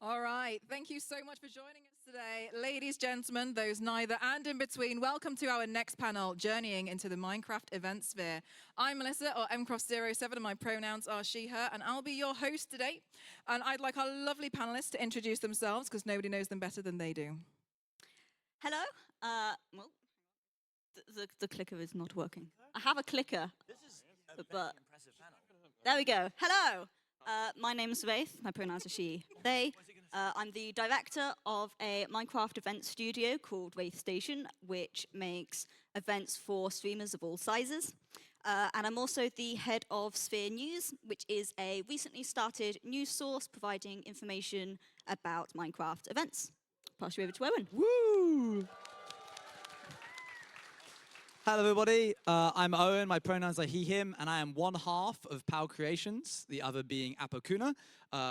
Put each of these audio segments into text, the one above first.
All right, thank you so much for joining us today. Ladies, gentlemen, those neither and in between, welcome to our next panel, Journeying into the Minecraft Event Sphere. I'm Melissa, or mcroft07, and my pronouns are she, her, and I'll be your host today. And I'd like our lovely panelists to introduce themselves, because nobody knows them better than they do. Hello. Well, the clicker is not working. I have a clicker. This is a but very impressive panel. there we go. Hello. My name's Wraith. My pronouns are she, they. I'm the director of a Minecraft event studio called Wraith Station, which makes events for streamers of all sizes. And I'm also the head of Sphere News, which is a recently started news source providing information about Minecraft events. Pass you over to Owen. Woo! Hello, everybody. I'm Owen. My pronouns are he, him, and I am one half of POW Creations, the other being Apokuna.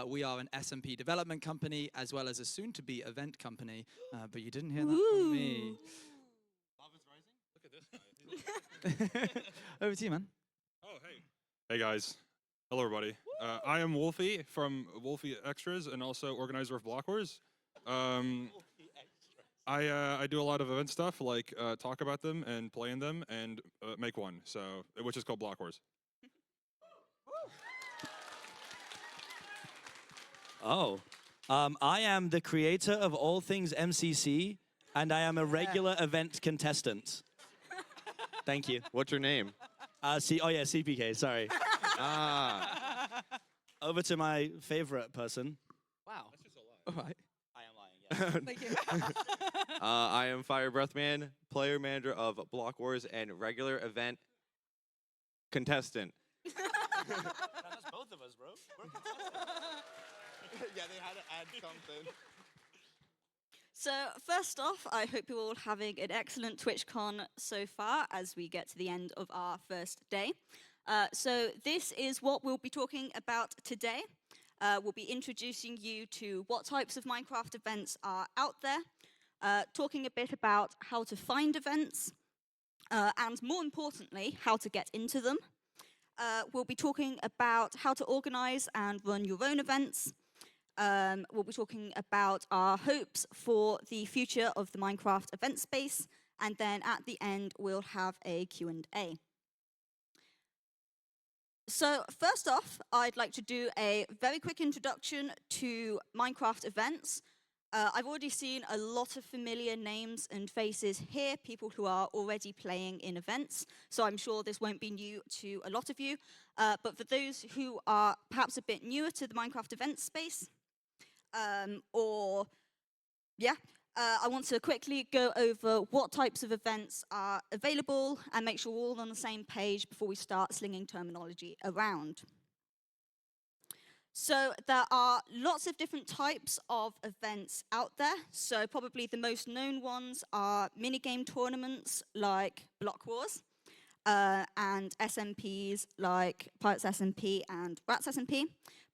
We are an SMP development company as well as a soon-to-be event company. But you didn't hear that from me. Love is rising? Look at this guy. Over to you, man. Oh, hey. Hey, guys. Hello, everybody. I am Wolfie from Wolfie Extras and also organizer of Block Wars. I do a lot of event stuff, like talk about them and play in them and make one, which is called Block Wars. Oh. I am the creator of all things MCC, and I am a regular event contestant. Thank you. What's your name? CPK, sorry. Over to my favorite person. Wow. That's just a lot. All right. I am lying, Thank you. I am Fire Breathman, player manager of Block Wars and regular event contestant. That's both of us, bro. Yeah, they had to add something. So first off, I hope you're all having an excellent TwitchCon so far as we get to the end of our first day. So this is what we'll be talking about today. We'll be introducing you to what types of Minecraft events are out there, talking a bit about how to find events, and more importantly, how to get into them. We'll be talking about how to organize and run your own events. We'll be talking about our hopes for the future of the Minecraft event space, and then at the end, we'll have a Q&A. So first off, I'd like to do a very quick introduction to Minecraft events. I've already seen a lot of familiar names and faces here, people who are already playing in events, so I'm sure this won't be new to a lot of you. But for those who are perhaps a bit newer to the Minecraft event space, I want to quickly go over what types of events are available and make sure we're all on the same page before we start slinging terminology around. So there are lots of different types of events out there. So probably the most known ones are minigame tournaments like Block Wars, and SMPs like Pirates SMP and Rats SMP.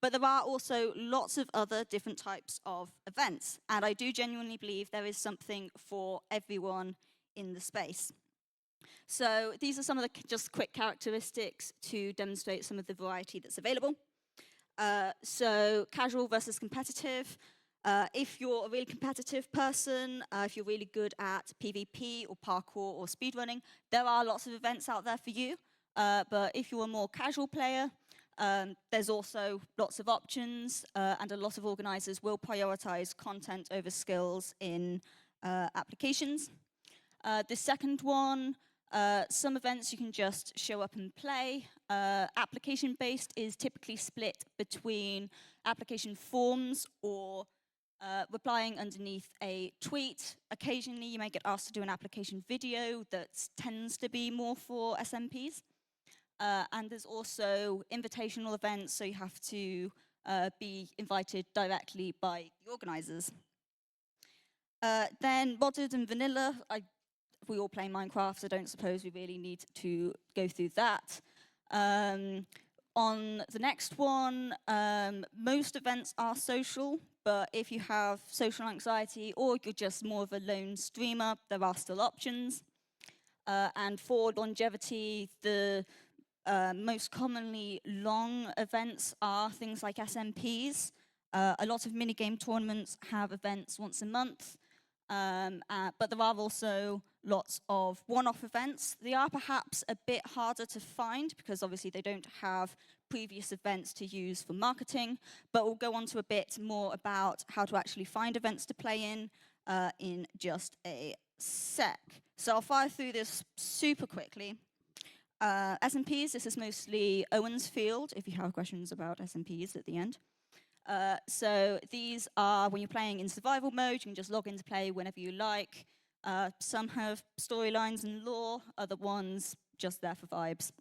But there are also lots of other different types of events. And I do genuinely believe there is something for everyone in the space. So these are some of the just quick characteristics to demonstrate some of the variety that's available. So casual versus competitive. If you're a really competitive person, if you're really good at PvP or parkour or speedrunning, there are lots of events out there for you. But if you're a more casual player, there's also lots of options, and a lot of organizers will prioritize content over skills in applications. The second one, some events you can just show up and play. Application-based is typically split between application forms or replying underneath a tweet. Occasionally, you may get asked to do an application video that tends to be more for SMPs. And there's also invitational events, so you have to be invited directly by the organizers. Then modded and vanilla. We all play Minecraft, so I don't suppose we really need to go through that. On the next one, most events are social, but if you have social anxiety or you're just more of a lone streamer, there are still options. And for longevity, the most commonly long events are things like SMPs. A lot of minigame tournaments have events once a month, but there are also lots of one-off events. They are perhaps a bit harder to find because obviously they don't have previous events to use for marketing, but we'll go on to a bit more about how to actually find events to play in just a sec. So I'll fire through this super quickly. SMPs, this is mostly Owen's field, if you have questions about SMPs at the end. So these are when you're playing in survival mode, you can just log into play whenever you like. Some have storylines and lore, other ones just there for vibes.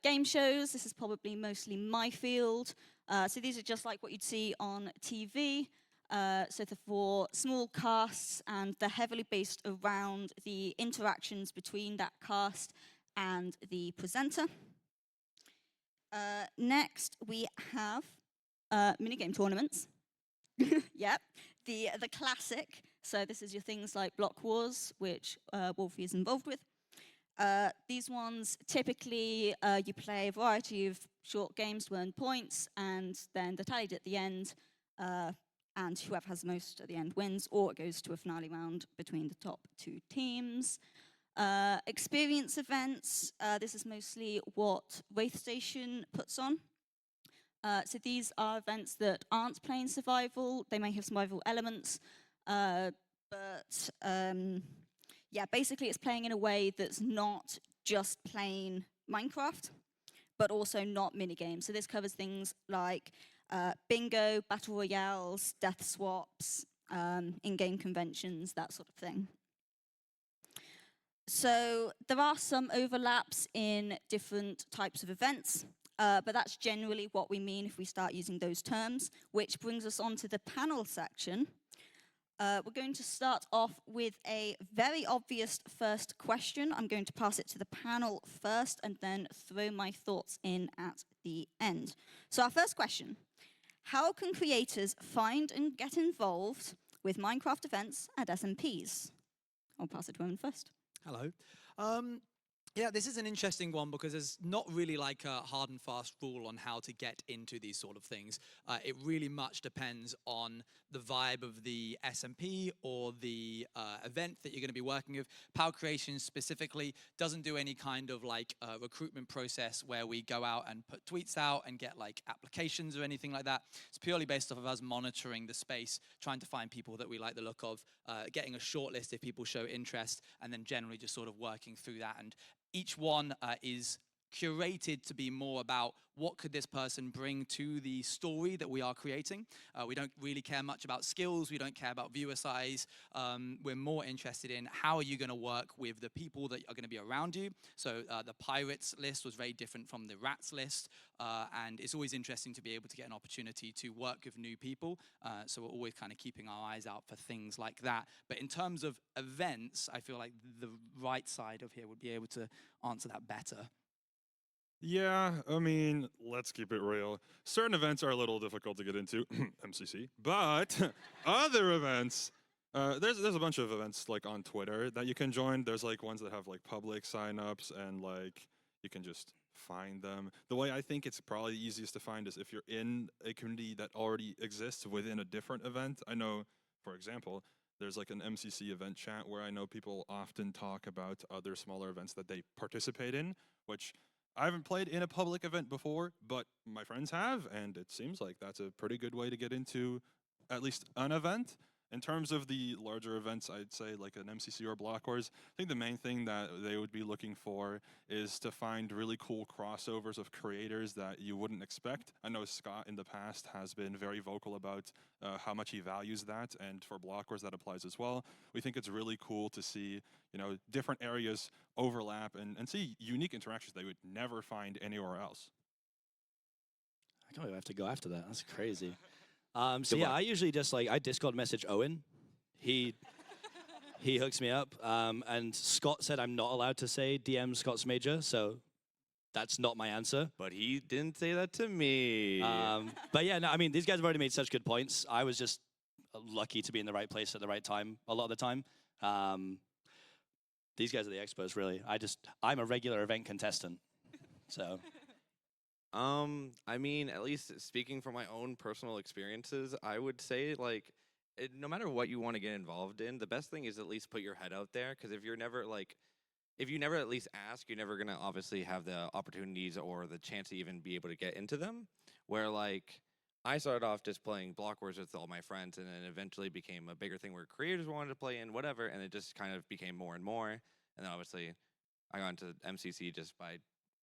Game shows, this is probably mostly my field. So these are just like what you'd see on TV. So they're for small casts, and they're heavily based around the interactions between that cast and the presenter. Next, we have minigame tournaments. Yep, the classic. So this is your things like Block Wars, which Wolfie is involved with. These ones, typically, you play a variety of short games to earn points, and then they're tallied at the end, and whoever has the most at the end wins, or it goes to a finale round between the top two teams. Experience events, this is mostly what Wraith Station puts on. So these are events that aren't plain survival. They may have survival elements, but yeah, basically it's playing in a way that's not just plain Minecraft, but also not minigames. So this covers things like bingo, battle royales, death swaps, in-game conventions, that sort of thing. So there are some overlaps in different types of events, but that's generally what we mean if we start using those terms, which brings us on to the panel section. We're going to start off with a very obvious first question. I'm going to pass it to the panel first and then throw my thoughts in at the end. So our first question, how can creators find and get involved with Minecraft events and SMPs? I'll pass it to Owen first. Hello. Yeah, this is an interesting one because there's not really like a hard and fast rule on how to get into these sort of things. It really much depends on the vibe of the SMP or the event that you're going to be working with. Power Creation specifically doesn't do any kind of like recruitment process where we go out and put tweets out and get like applications or anything like that. It's purely based off of us monitoring the space, trying to find people that we like the look of, getting a short list if people show interest, and then generally just sort of working through that. And each one is curated to be more about what could this person bring to the story that we are creating. We don't really care much about skills. We don't care about viewer size. We're more interested in how are you going to work with the people that are going to be around you. So the pirates list was very different from the rats list. And it's always interesting to be able to get an opportunity to work with new people. So we're always kind of keeping our eyes out for things like that. But in terms of events, I feel like the right side of here would be able to answer that better. Yeah, I mean, let's keep it real. Certain events are a little difficult to get into, MCC, but other events, there's a bunch of events like on Twitter that you can join. There's like ones that have like public signups and like you can just find them. The way I think it's probably the easiest to find is if you're in a community that already exists within a different event. I know, for example, there's like an MCC event chat where I know people often talk about other smaller events that they participate in, which I haven't played in a public event before, but my friends have, and it seems like that's a pretty good way to get into at least an event. In terms of the larger events, I'd say like an MCC or Block Wars, I think the main thing that they would be looking for is to find really cool crossovers of creators that you wouldn't expect. I know Scott in the past has been very vocal about how much he values that, and for Block Wars that applies as well. We think it's really cool to see, you know, different areas overlap and see unique interactions they would never find anywhere else. I can't even have to go after that. That's crazy. So Good yeah, luck. I usually just like, I Discord message Owen. He hooks me up. And Scott said I'm not allowed to say DM Scott's Major, so that's not my answer. But he didn't say that to me. But yeah, no, I mean, these guys have already made such good points. I was just lucky to be in the right place at the right time a lot of the time. These guys are the experts, really. I'm a regular event contestant, so. I mean, at least speaking from my own personal experiences, I would say like no matter what you want to get involved in, the best thing is at least put your head out there. Because if you never at least ask, you're never gonna obviously have the opportunities or the chance to even be able to get into them. Where like I started off just playing Block Wars with all my friends, and then eventually became a bigger thing where creators wanted to play in whatever, and it just kind of became more and more. And then obviously I got into MCC just by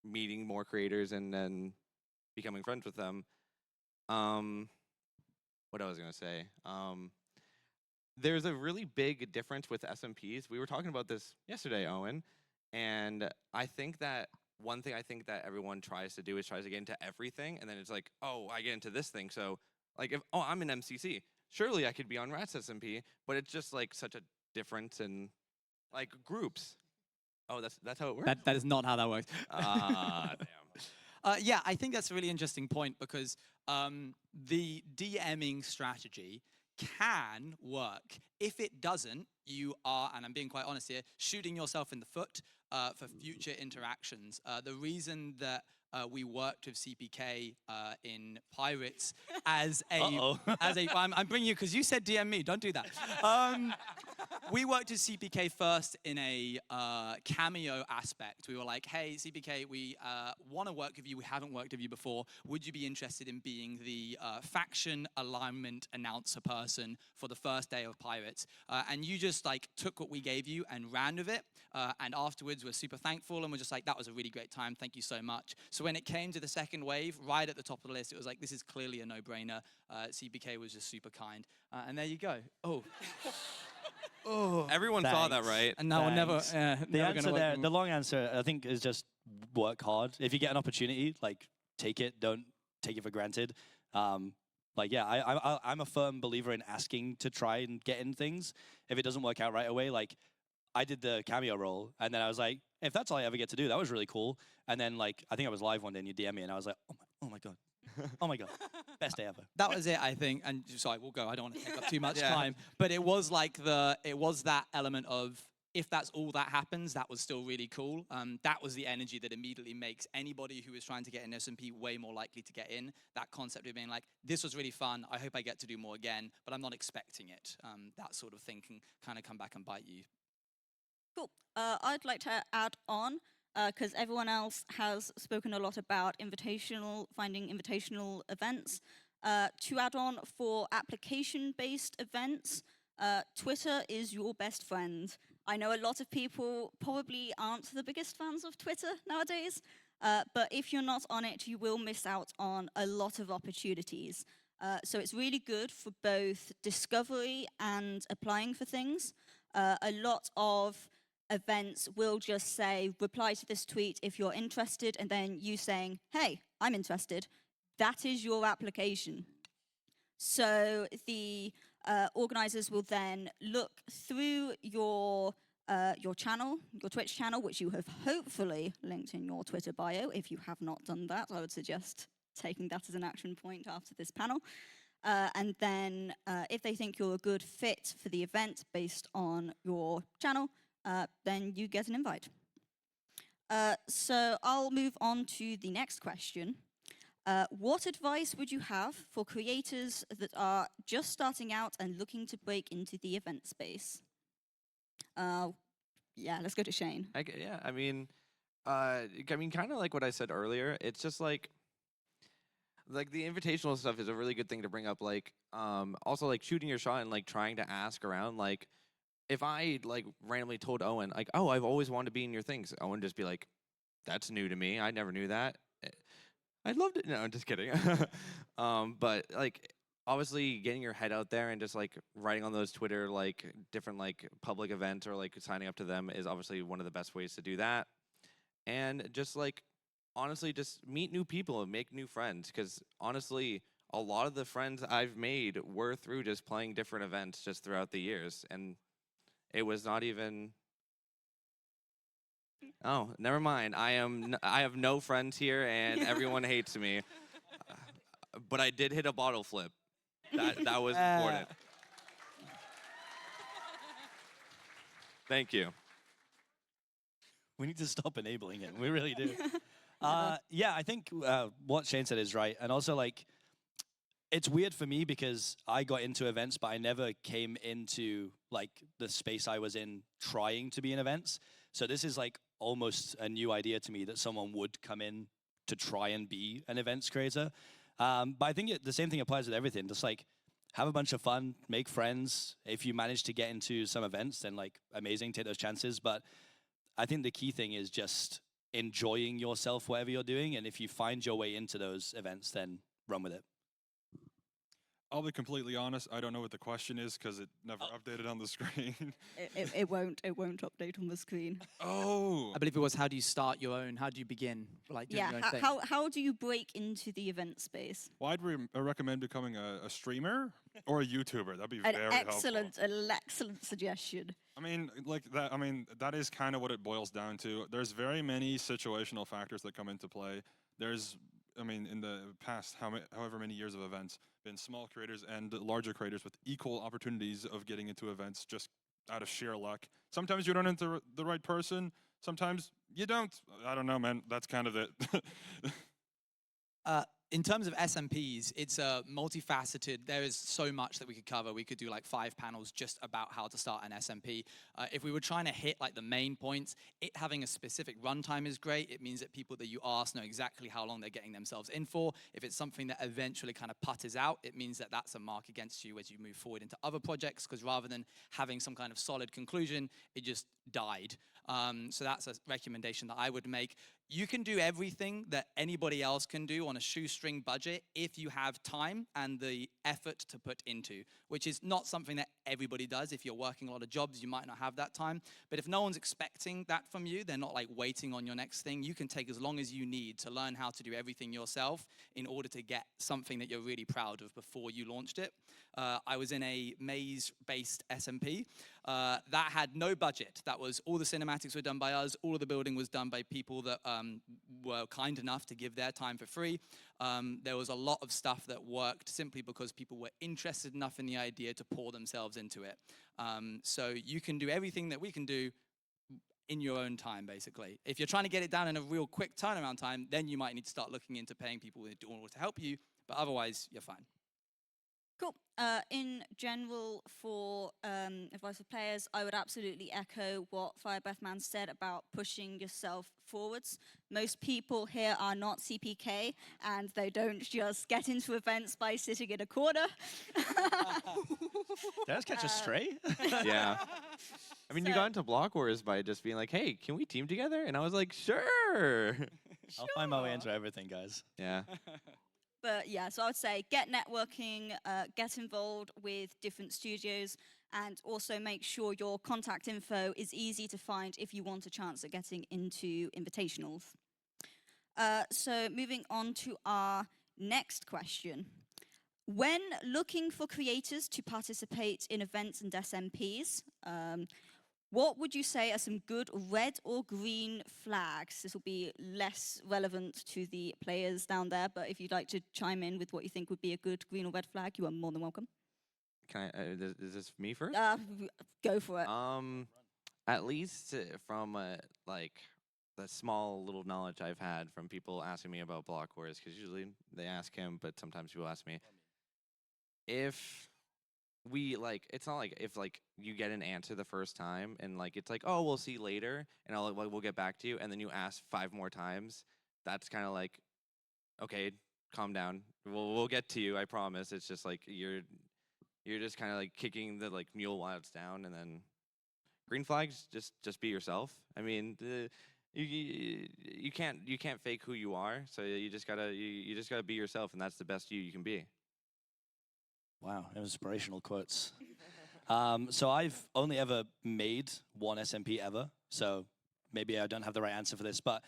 meeting more creators and then becoming friends with them. What I was gonna say. There's a really big difference with SMPs. We were talking about this yesterday, Owen, and I think that one thing I think that everyone tries to do is tries to get into everything, and then it's like, oh, I get into this thing, so like if I'm in MCC, surely I could be on Rats SMP, but it's just like such a difference in like groups. Oh, that's how it works. That is not how that works. Ah, damn. Yeah, I think that's a really interesting point because the DMing strategy can work. If it doesn't, you are, and I'm being quite honest here, shooting yourself in the foot for future interactions. The reason that we worked with CPK in Pirates as a, I'm bringing you, because you said DM me, don't do that. We worked with CPK first in a cameo aspect. We were like, hey, CPK, we want to work with you. We haven't worked with you before. Would you be interested in being the faction alignment announcer person for the first day of Pirates? And you just like took what we gave you and ran with it. And afterwards, we're super thankful. And we're just like, that was a really great time. Thank you so much. So when it came to the second wave, right at the top of the list, it was like, this is clearly a no-brainer. CPK was just super kind. And there you go. Oh. Oh, everyone saw that, Thanks. right? And now we'll never, Thanks. never The answer gonna there, work the long answer, I think, is just work hard. If you get an opportunity, like take it. Don't take it for granted. Like yeah, I'm a firm believer in asking to try and get in things. If it doesn't work out right away, like I did the cameo role, and then I was like, if that's all I ever get to do, that was really cool. And then like I think I was live one day and you DM me, and I was like, oh my god. Oh my god, best day ever. That was it, I think. And sorry, we'll go. I don't want to take up too much Yeah. time. But it was like it was that element of if that's all that happens, that was still really cool. That was the energy that immediately makes anybody who is trying to get in SMP way more likely to get in. That concept of being like, this was really fun. I hope I get to do more again, but I'm not expecting it. That sort of thing can kind of come back and bite you. Cool. I'd like to add on, because everyone else has spoken a lot about finding invitational events. To add on for application-based events, Twitter is your best friend. I know a lot of people probably aren't the biggest fans of Twitter nowadays, but if you're not on it, you will miss out on a lot of opportunities. So it's really good for both discovery and applying for things. A lot of events will just say, reply to this tweet if you're interested, and then you saying, hey, I'm interested. That is your application. So the organizers will then look through your channel, your Twitch channel, which you have hopefully linked in your Twitter bio. If you have not done that, I would suggest taking that as an action point after this panel. And then if they think you're a good fit for the event based on your channel, then you get an invite. So I'll move on to the next question. What advice would you have for creators that are just starting out and looking to break into the event space? Yeah, let's go to Shane. Yeah, I mean, kind of like what I said earlier. It's just like the invitational stuff is a really good thing to bring up. Like, also like shooting your shot and like trying to ask around. Like, if I like randomly told Owen like, oh, I've always wanted to be in your things, Owen would just be like, that's new to me. I never knew that. I'd love to. No, I'm just kidding. But like, obviously, getting your head out there and just like writing on those Twitter like different like public events or like signing up to them is obviously one of the best ways to do that. And just like honestly, just meet new people and make new friends. Because honestly, a lot of the friends I've made were through just playing different events just throughout the years, and it was not even. Oh, never mind. I have no friends here, and everyone hates me. But I did hit a bottle flip. That was important. Thank you. We need to stop enabling it. We really do. Yeah, I think what Shane said is right. And also, like, it's weird for me because I got into events, but I never came into, like, the space I was in trying to be in events. So this is, like, almost a new idea to me that someone would come in to try and be an events creator. But I think the same thing applies with everything. Just, like, have a bunch of fun, make friends. If you manage to get into some events, then, like, amazing, take those chances. But I think the key thing is just enjoying yourself, whatever you're doing. And if you find your way into those events, then run with it. I'll be completely honest. I don't know what the question is because it never updated on the screen. It won't update on the screen. Oh. I believe it was, how do you start your own? How do you begin? Like, doing Yeah, your own thing? how do you break into the event space? Well, I'd recommend becoming a streamer or a YouTuber. That'd be An very helpful. excellent suggestion. I mean, like that. I mean, that is kind of what it boils down to. There's very many situational factors that come into play. There's, I mean, in the past, however many years of events, been small creators and larger creators with equal opportunities of getting into events just out of sheer luck. Sometimes you run into the right person. Sometimes you don't. I don't know, man. That's kind of it. In terms of SMPs, it's multifaceted. There is so much that we could cover. We could do like 5 panels just about how to start an SMP. If we were trying to hit like the main points, it having a specific runtime is great. It means that people that you ask know exactly how long they're getting themselves in for. If it's something that eventually kind of putters out, it means that that's a mark against you as you move forward into other projects, because rather than having some kind of solid conclusion, it just died. So that's a recommendation that I would make. You can do everything that anybody else can do on a shoestring budget if you have time and the effort to put into, which is not something that everybody does. If you're working a lot of jobs, you might not have that time. But if no one's expecting that from you, they're not like waiting on your next thing, you can take as long as you need to learn how to do everything yourself in order to get something that you're really proud of before you launched it. I was in a maze-based SMP that had no budget. That was all the cinematics were done by us. All of the building was done by people that were kind enough to give their time for free. There was a lot of stuff that worked simply because people were interested enough in the idea to pour themselves into it. So you can do everything that we can do in your own time, basically. If you're trying to get it down in a real quick turnaround time, then you might need to start looking into paying people in order to help you. But otherwise, you're fine. Cool. In general, for advice for players, I would absolutely echo what Firebreathman said about pushing yourself forwards. Most people here are not CPK, and they don't just get into events by sitting in a corner. Did I just catch a stray? Yeah. I mean, you got into Block Wars by just being like, hey, can we team together? And I was like, sure. I'll find my way into everything, guys. Yeah. But yeah, so I would say get networking, get involved with different studios, and also make sure your contact info is easy to find if you want a chance at getting into invitationals. So moving on to our next question. When looking for creators to participate in events and SMPs, what would you say are some good red or green flags? This will be less relevant to the players down there, but if you'd like to chime in with what you think would be a good green or red flag, you are more than welcome. Can I, is this me first? Go for it. At least from like the small little knowledge I've had from people asking me about Block Wars, because usually they ask him, but sometimes people ask me. If we like, it's not like if like you get an answer the first time and like it's like, oh, we'll see later, and we'll get back to you, and then you ask 5 more times. That's kind of like, okay, calm down. We'll get to you. I promise. It's just like you're just kind of like kicking the like mule while it's down, and then green flags. Just be yourself. I mean, you can't fake who you are. So you just gotta be yourself, and that's the best you can be. Wow, inspirational quotes. So I've only ever made one SMP ever, so maybe I don't have the right answer for this, but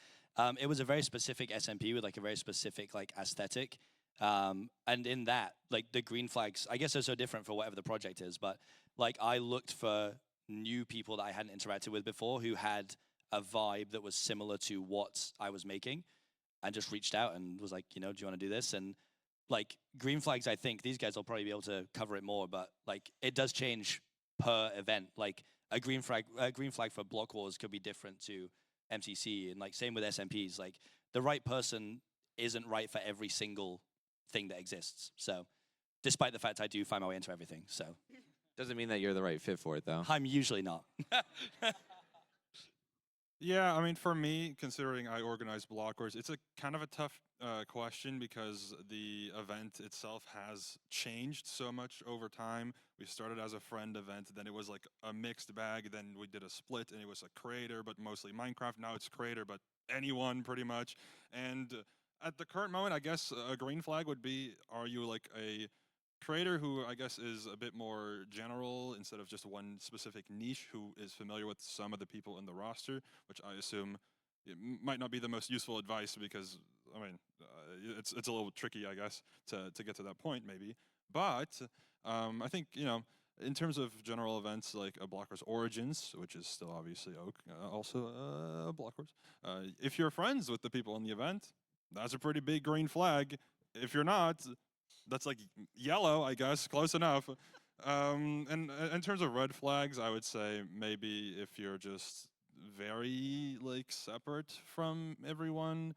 it was a very specific SMP with like a very specific like aesthetic. And in that, like the green flags, I guess are so different for whatever the project is, but like I looked for new people that I hadn't interacted with before who had a vibe that was similar to what I was making, and just reached out and was like, you know, do you want to do this? And like green flags, I think these guys will probably be able to cover it more, but like it does change per event. Like a green flag for Block Wars could be different to MCC, and like same with SMPs. Like the right person isn't right for every single thing that exists. So despite the fact I do find my way into everything, so Doesn't mean that you're the right fit for it, though. I'm usually not. Yeah, I mean, for me, considering I organize block wars, it's a kind of a tough question because the event itself has changed so much over time. We started as a friend event, then it was like a mixed bag, then we did a split and it was a creator, but mostly Minecraft. Now it's creator, but anyone pretty much. And at the current moment, I guess a green flag would be, are you like a creator who I guess is a bit more general instead of just one specific niche, who is familiar with some of the people in the roster, which I assume it might not be the most useful advice because I mean it's a little tricky, I guess, to get to that point maybe. But I think, you know, in terms of general events like a Block Wars Origins, which is still obviously Oak, also Block Wars, if you're friends with the people in the event, that's a pretty big green flag. If you're not, that's like yellow, I guess, close enough. And in terms of red flags, I would say maybe if you're just very like separate from everyone,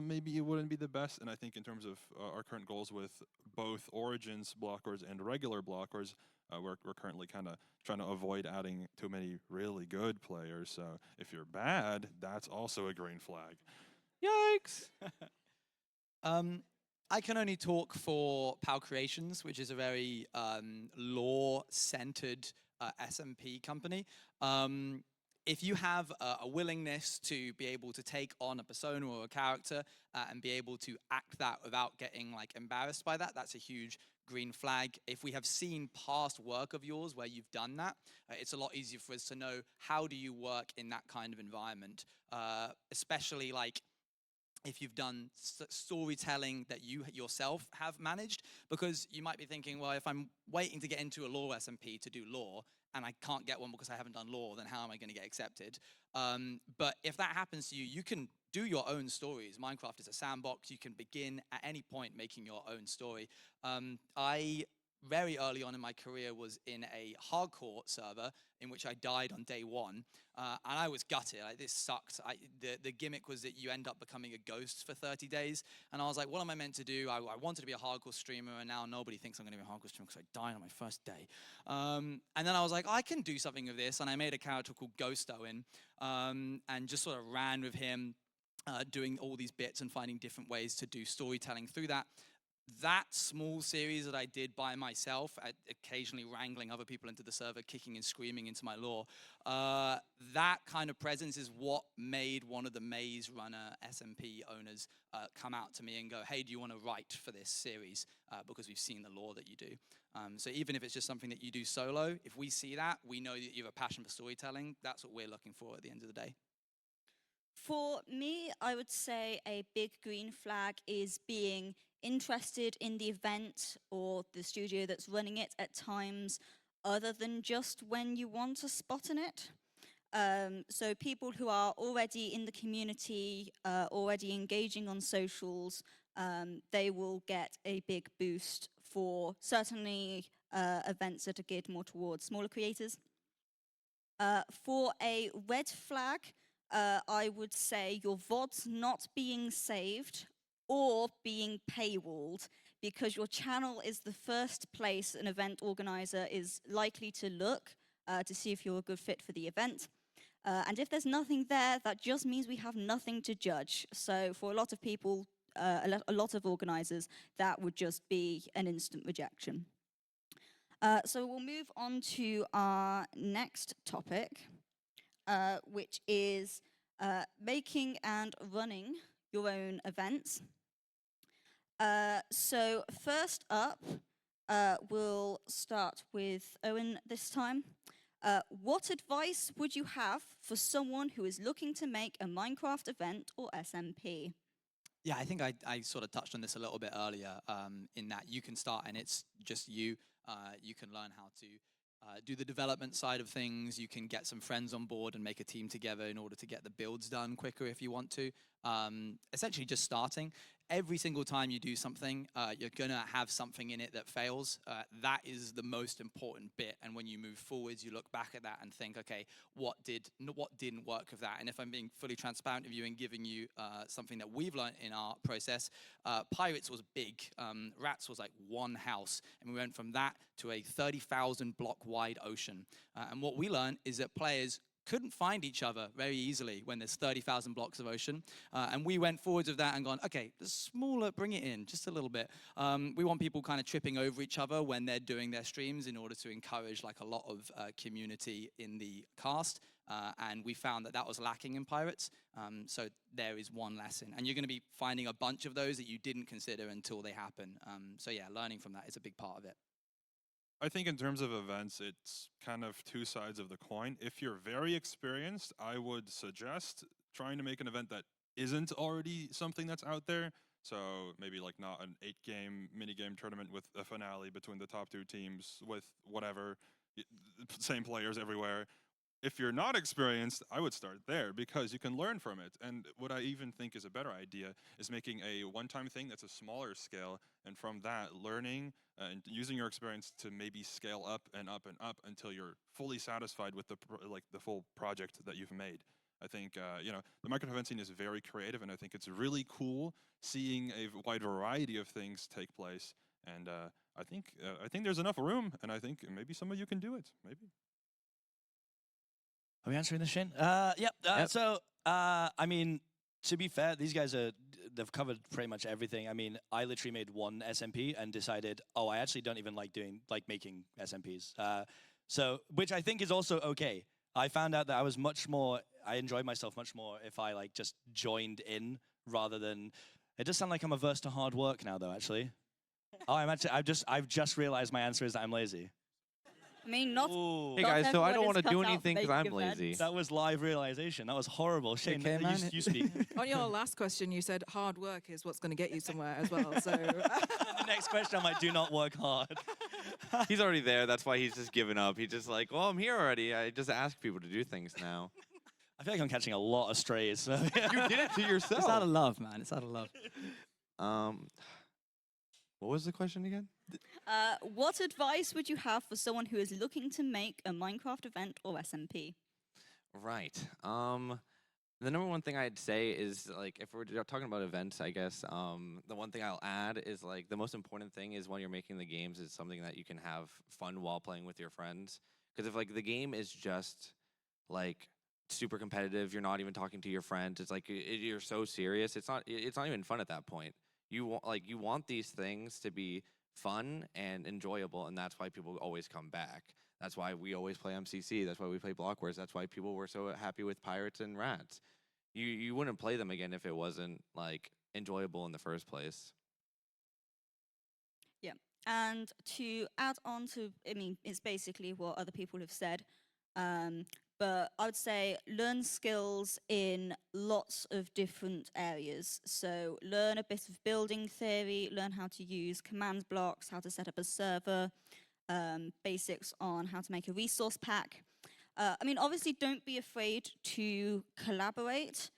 maybe it wouldn't be the best. And I think in terms of our current goals with both Origins blockers and regular blockers, we're currently kind of trying to avoid adding too many really good players. So if you're bad, that's also a green flag. Yikes! I can only talk for PAL Creations, which is a very lore-centered SMP company. If you have a willingness to be able to take on a persona or a character and be able to act that without getting like embarrassed by that, that's a huge green flag. If we have seen past work of yours where you've done that, it's a lot easier for us to know how do you work in that kind of environment, especially like if you've done storytelling that you yourself have managed, because you might be thinking, well, if I'm waiting to get into a lore SMP to do lore, and I can't get one because I haven't done lore, then how am I going to get accepted? But if that happens to you, you can do your own stories. Minecraft is a sandbox. You can begin at any point making your own story. I very early on in my career was in a hardcore server in which I died on day one, and I was gutted. Like, this sucked. The gimmick was that you end up becoming a ghost for 30 days, and I was like, what am I meant to do? I wanted to be a hardcore streamer, and now nobody thinks I'm going to be a hardcore streamer because I died on my first day. And then I was like, I can do something with this, and I made a character called Ghost Owen, and just sort of ran with him, doing all these bits and finding different ways to do storytelling through that. That small series that I did by myself, occasionally wrangling other people into the server, kicking and screaming into my lore, that kind of presence is what made one of the Maze Runner SMP owners come out to me and go, hey, do you want to write for this series? Because we've seen the lore that you do. So even if it's just something that you do solo, if we see that, we know that you have a passion for storytelling. That's what we're looking for at the end of the day. For me, I would say a big green flag is being interested in the event or the studio that's running it at times other than just when you want a spot in it. So people who are already in the community, already engaging on socials, they will get a big boost for certainly events that are geared more towards smaller creators. For a red flag, I would say your VODs not being saved or being paywalled, because your channel is the first place an event organizer is likely to look to see if you're a good fit for the event. And if there's nothing there, that just means we have nothing to judge. So for a lot of people, a lot of organizers, that would just be an instant rejection. So we'll move on to our next topic, which is making and running your own events. So first up, we'll start with Owen this time. What advice would you have for someone who is looking to make a Minecraft event or SMP? Yeah, I think I sort of touched on this a little bit earlier, in that you can start and it's just you. You can learn how to do the development side of things. You can get some friends on board and make a team together in order to get the builds done quicker if you want to. Essentially just starting. every single time you do something, you're going to have something in it that fails. That is the most important bit. And when you move forwards, you look back at that and think, okay, what didn't work with that? And if I'm being fully transparent with you and giving you something that we've learned in our process, Pirates was big. Rats was like one house. And we went from that to a 30,000 block wide ocean. And what we learned is that players couldn't find each other very easily when there's 30,000 blocks of ocean. And we went forwards with that and gone, okay, the smaller, bring it in just a little bit. We want people kind of tripping over each other when they're doing their streams in order to encourage like a lot of community in the cast. And we found that that was lacking in Pirates. So there is one lesson. And you're going to be finding a bunch of those that you didn't consider until they happen. So yeah, learning from that is a big part of it. I think in terms of events, it's kind of two sides of the coin. If you're very experienced, I would suggest trying to make an event that isn't already something that's out there. So maybe like not an 8-game minigame tournament with a finale between the top 2 teams with whatever, same players everywhere. If you're not experienced, I would start there because you can learn from it. And what I even think is a better idea is making a one-time thing that's a smaller scale, and from that, learning and using your experience to maybe scale up and up and up until you're fully satisfied with the full project that you've made. I think the Minecraft event scene is very creative, and I think it's really cool seeing a wide variety of things take place. And I think there's enough room, and I think maybe some of you can do it. Maybe. Are we answering this, Shane? Yep. Yep. So, I mean, to be fair, these guys they've covered pretty much everything. I mean, I literally made one SMP and decided, oh, I actually don't even like making SMPs. So, which I think is also okay. I found out that I enjoyed myself much more if I like just joined in rather than, it does sound like I'm averse to hard work now though, actually. Oh, I've just realized my answer is that I'm lazy. I mean, not. Ooh. Hey Not guys, so I everyone don't is want to cut do out for anything because making I'm lazy. events. That was live realization. That was horrible. Shane, Okay, man. you speak. On your last question, you said hard work is what's going to get you somewhere as well. So The next question, I'm like, do not work hard. He's already there. That's why he's just given up. He's just like, well, I'm here already. I just ask people to do things now. I feel like I'm catching a lot of strays. So. You did it to yourself. It's out of love, man. It's out of love. What was the question again? What advice would you have for someone who is looking to make a Minecraft event or SMP? Right. The number one thing I'd say is, like, if we're talking about events, I guess, the one thing I'll add is, like, the most important thing is when you're making the games is something that you can have fun while playing with your friends. Because if, like, the game is just, like, super competitive, you're not even talking to your friends, it's like, you're so serious, it's not even fun at that point. You want these things to be fun and enjoyable, and that's why people always come back. That's why we always play MCC. That's why we play Block Wars. That's why people were so happy with Pirates and Rats. You wouldn't play them again if it wasn't like enjoyable in the first place. Yeah, and to add on to, I mean, it's basically what other people have said. But I would say learn skills in lots of different areas. So learn a bit of building theory, learn how to use command blocks, how to set up a server, basics on how to make a resource pack. I mean, obviously, don't be afraid to collaborate,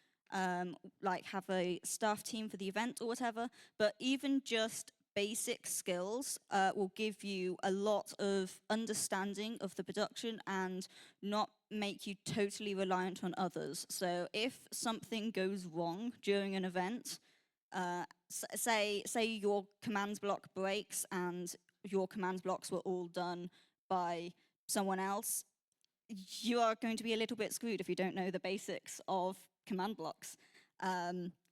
like have a staff team for the event or whatever, but even just basic skills will give you a lot of understanding of the production and not make you totally reliant on others. So if something goes wrong during an event, say your command block breaks and your command blocks were all done by someone else, you are going to be a little bit screwed if you don't know the basics of command blocks.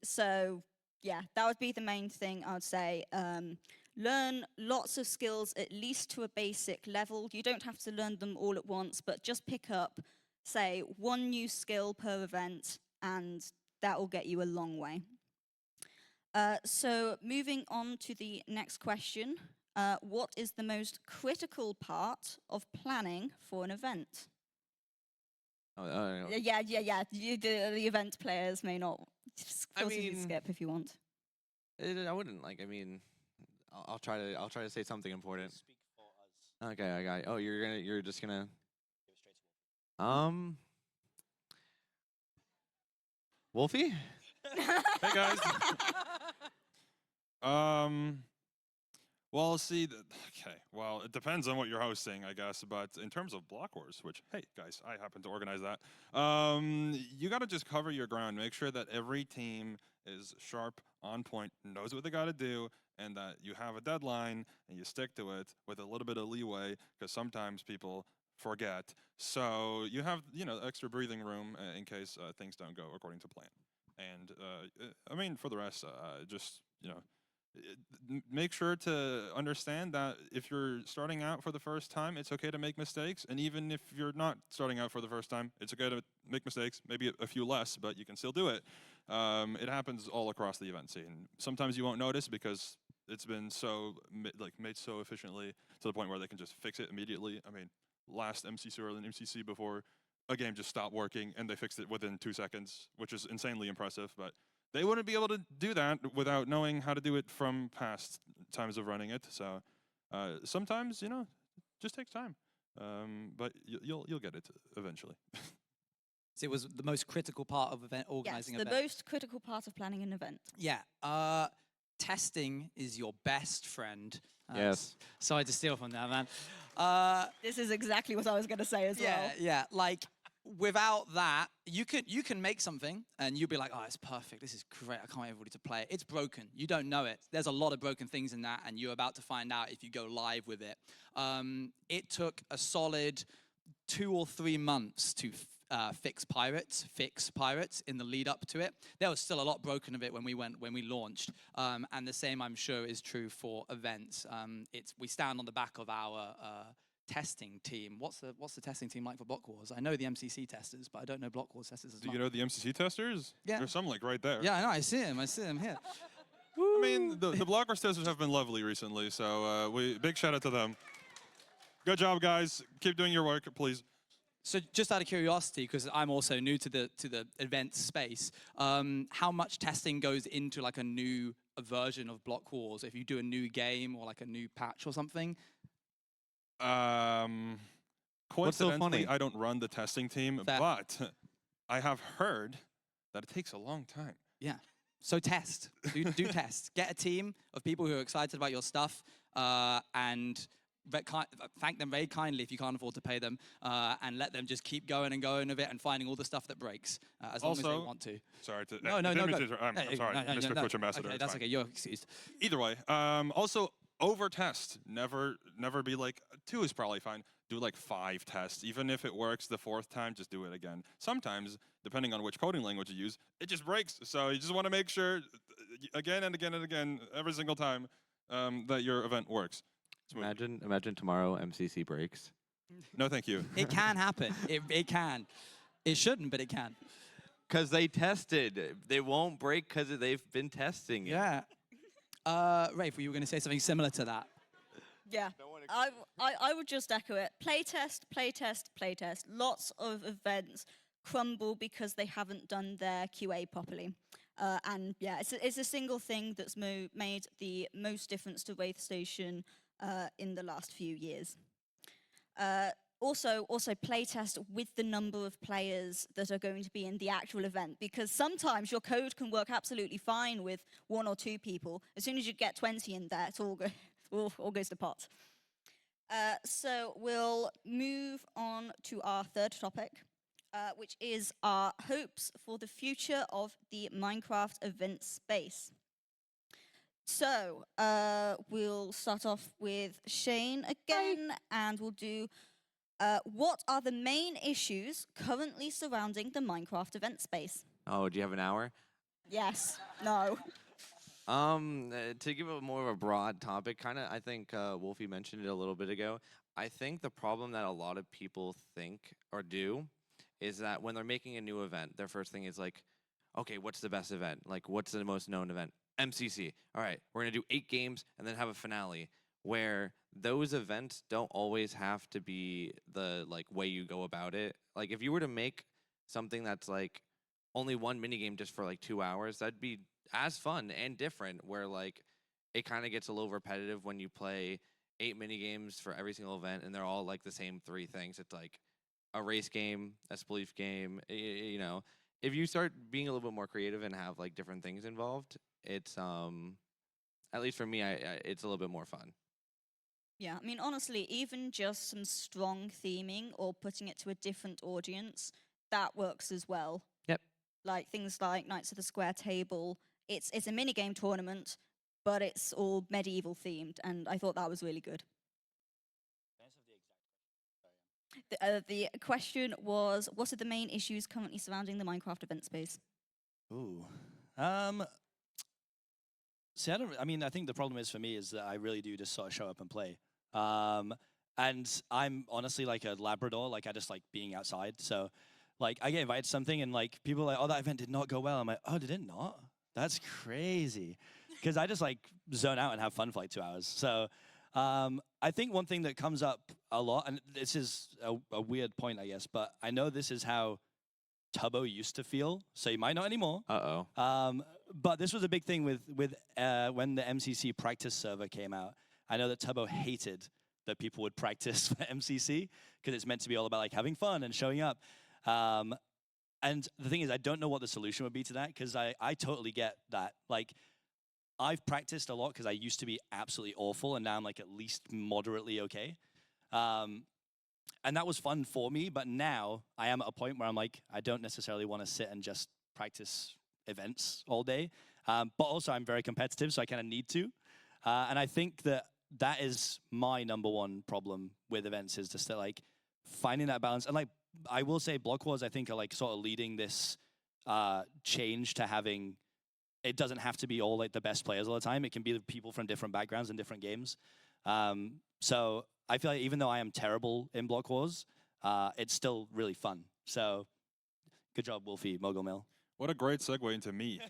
So yeah, that would be the main thing I would say. Learn lots of skills, at least to a basic level. You don't have to learn them all at once, but just pick up, say, one new skill per event, and that will get you a long way. So moving on to the next question. What is the most critical part of planning for an event? Yeah. The event players may not. Just feel free to skip if you want. I wouldn't like. I mean, I'll try to say something important. Speak for us. Okay, I got it. Oh, you're just gonna. Wolfie. Hey guys. Well, see, okay. Well, it depends on what you're hosting, I guess. But in terms of Block Wars, which, hey, guys, I happen to organize that. You got to just cover your ground. Make sure that every team is sharp, on point, knows what they got to do, and that you have a deadline and you stick to it with a little bit of leeway, because sometimes people forget. So you have, extra breathing room in case things don't go according to plan. And I mean, for the rest, just make sure to understand that if you're starting out for the first time, it's okay to make mistakes. And even if you're not starting out for the first time, it's okay to make mistakes, maybe a few less, but you can still do it. It happens all across the event scene. Sometimes you won't notice because it's been so made so efficiently to the point where they can just fix it immediately. I mean, last MCC or an MCC before, a game just stopped working and they fixed it within 2 seconds, which is insanely impressive. But they wouldn't be able to do that without knowing how to do it from past times of running it. So sometimes, just takes time. But you'll get it eventually. So it was the most critical part of organizing Yes, the most critical part of planning an event. Yeah. Testing is your best friend. Yes. Sorry to steal from that, man. This is exactly what I was going to say as well. Yeah. Like, without that, you can make something and you'll be like, oh, it's perfect. This is great. I can't wait for everybody to play it. It's broken. You don't know it. There's a lot of broken things in that, and you're about to find out if you go live with it. It took a solid 2 or 3 months to fix pirates in the lead up to it. There was still a lot broken of it when we launched, and the same, I'm sure, is true for events. We stand on the back of our testing team. What's the testing team like for Block Wars? I know the MCC testers, but I don't know Block Wars testers as Do much. you know the MCC testers? Yeah. There's some right there. Yeah, I know. I see him here. I mean, the Block Wars testers have been lovely recently, so big shout out to them. Good job, guys. Keep doing your work, please. So just out of curiosity, because I'm also new to the event space, how much testing goes into like a new version of Block Wars? If you do a new game or like a new patch or something? Coincidentally, I don't run the testing team, Fair. but I have heard that it takes a long time. Yeah. So test. Do test. Get a team of people who are excited about your stuff and thank them very kindly if you can't afford to pay them, and let them just keep going and going with it and finding all the stuff that breaks as long as they want to. Sorry to... No, I'm sorry, no, Mr. Twitch Ambassador. Okay, it's that's fine. okay. You're excused. Either way, also over test. Never be like 2 is probably fine. Do like 5 tests. Even if it works the 4th time, just do it again. Sometimes, depending on which coding language you use, it just breaks. So you just want to make sure again and again and again every single time that your event works. Imagine tomorrow MCC breaks. No, thank you. It can happen. It can. It shouldn't, but it can. Because they tested. They won't break because they've been testing it. Yeah. Rafe, were you going to say something similar to that? Yeah, I would just echo it. Playtest, playtest, playtest. Lots of events crumble because they haven't done their QA properly. And yeah, it's a single thing that's made the most difference to Wraith Station in the last few years. Also playtest with the number of players that are going to be in the actual event, because sometimes your code can work absolutely fine with 1 or 2 people. As soon as you get 20 in there, it all goes to pot. So we'll move on to our 3rd topic, which is our hopes for the future of the Minecraft event space. So we'll start off with Shane again, and we'll do what are the main issues currently surrounding the Minecraft event space? Oh, do you have an hour? Yes. No. To give it more of a broad topic, kind of, I think Wolfie mentioned it a little bit ago. I think the problem that a lot of people think or do is that when they're making a new event, their first thing is like, okay, what's the best event? Like, what's the most known event? MCC. All right, we're gonna do 8 games and then have a finale. Where those events don't always have to be the way you go about it. Like, if you were to make something that's like only 1 minigame just for like 2 hours, that'd be as fun and different, where like it kind of gets a little repetitive when you play 8 minigames for every single event and they're all like the same 3 things. It's like a race game, a spleef game, if you start being a little bit more creative and have like different things involved, it's at least for me, it's a little bit more fun. Yeah, I mean, honestly, even just some strong theming or putting it to a different audience, that works as well. Yep. Like things like Knights of the Square Table. It's a minigame tournament, but it's all medieval themed, and I thought that was really good. The question was, what are the main issues currently surrounding the Minecraft event space? Ooh. See, I mean, I think the problem is for me is that I really do just sort of show up and play. And I'm honestly like a Labrador. Like, I just like being outside. So, like, I get invited to something and like people are like, oh, that event did not go well. I'm like, oh, did it not? That's crazy. Because I just like zone out and have fun for like 2 hours. So, I think one thing that comes up a lot, and this is a weird point, I guess, but I know this is how Tubbo used to feel, so you might not anymore. But this was a big thing with when the MCC practice server came out. I know that Tubbo hated that people would practice for MCC because it's meant to be all about like having fun and showing up. And the thing is, I don't know what the solution would be to that because I totally get that. Like, I've practiced a lot because I used to be absolutely awful, and now I'm like at least moderately okay. And that was fun for me, but now I am at a point where I'm like, I don't necessarily want to sit and just practice events all day. But also I'm very competitive, so I kind of need to. And I think that is my number one problem with events, is just that like finding that balance. And like, I will say Block Wars, I think, are like sort of leading this change to having, it doesn't have to be all like the best players all the time. It can be people from different backgrounds and different games. So I feel like even though I am terrible in Block Wars, it's still really fun. So good job, Wolfie, Mogul Mill. What a great segue into me.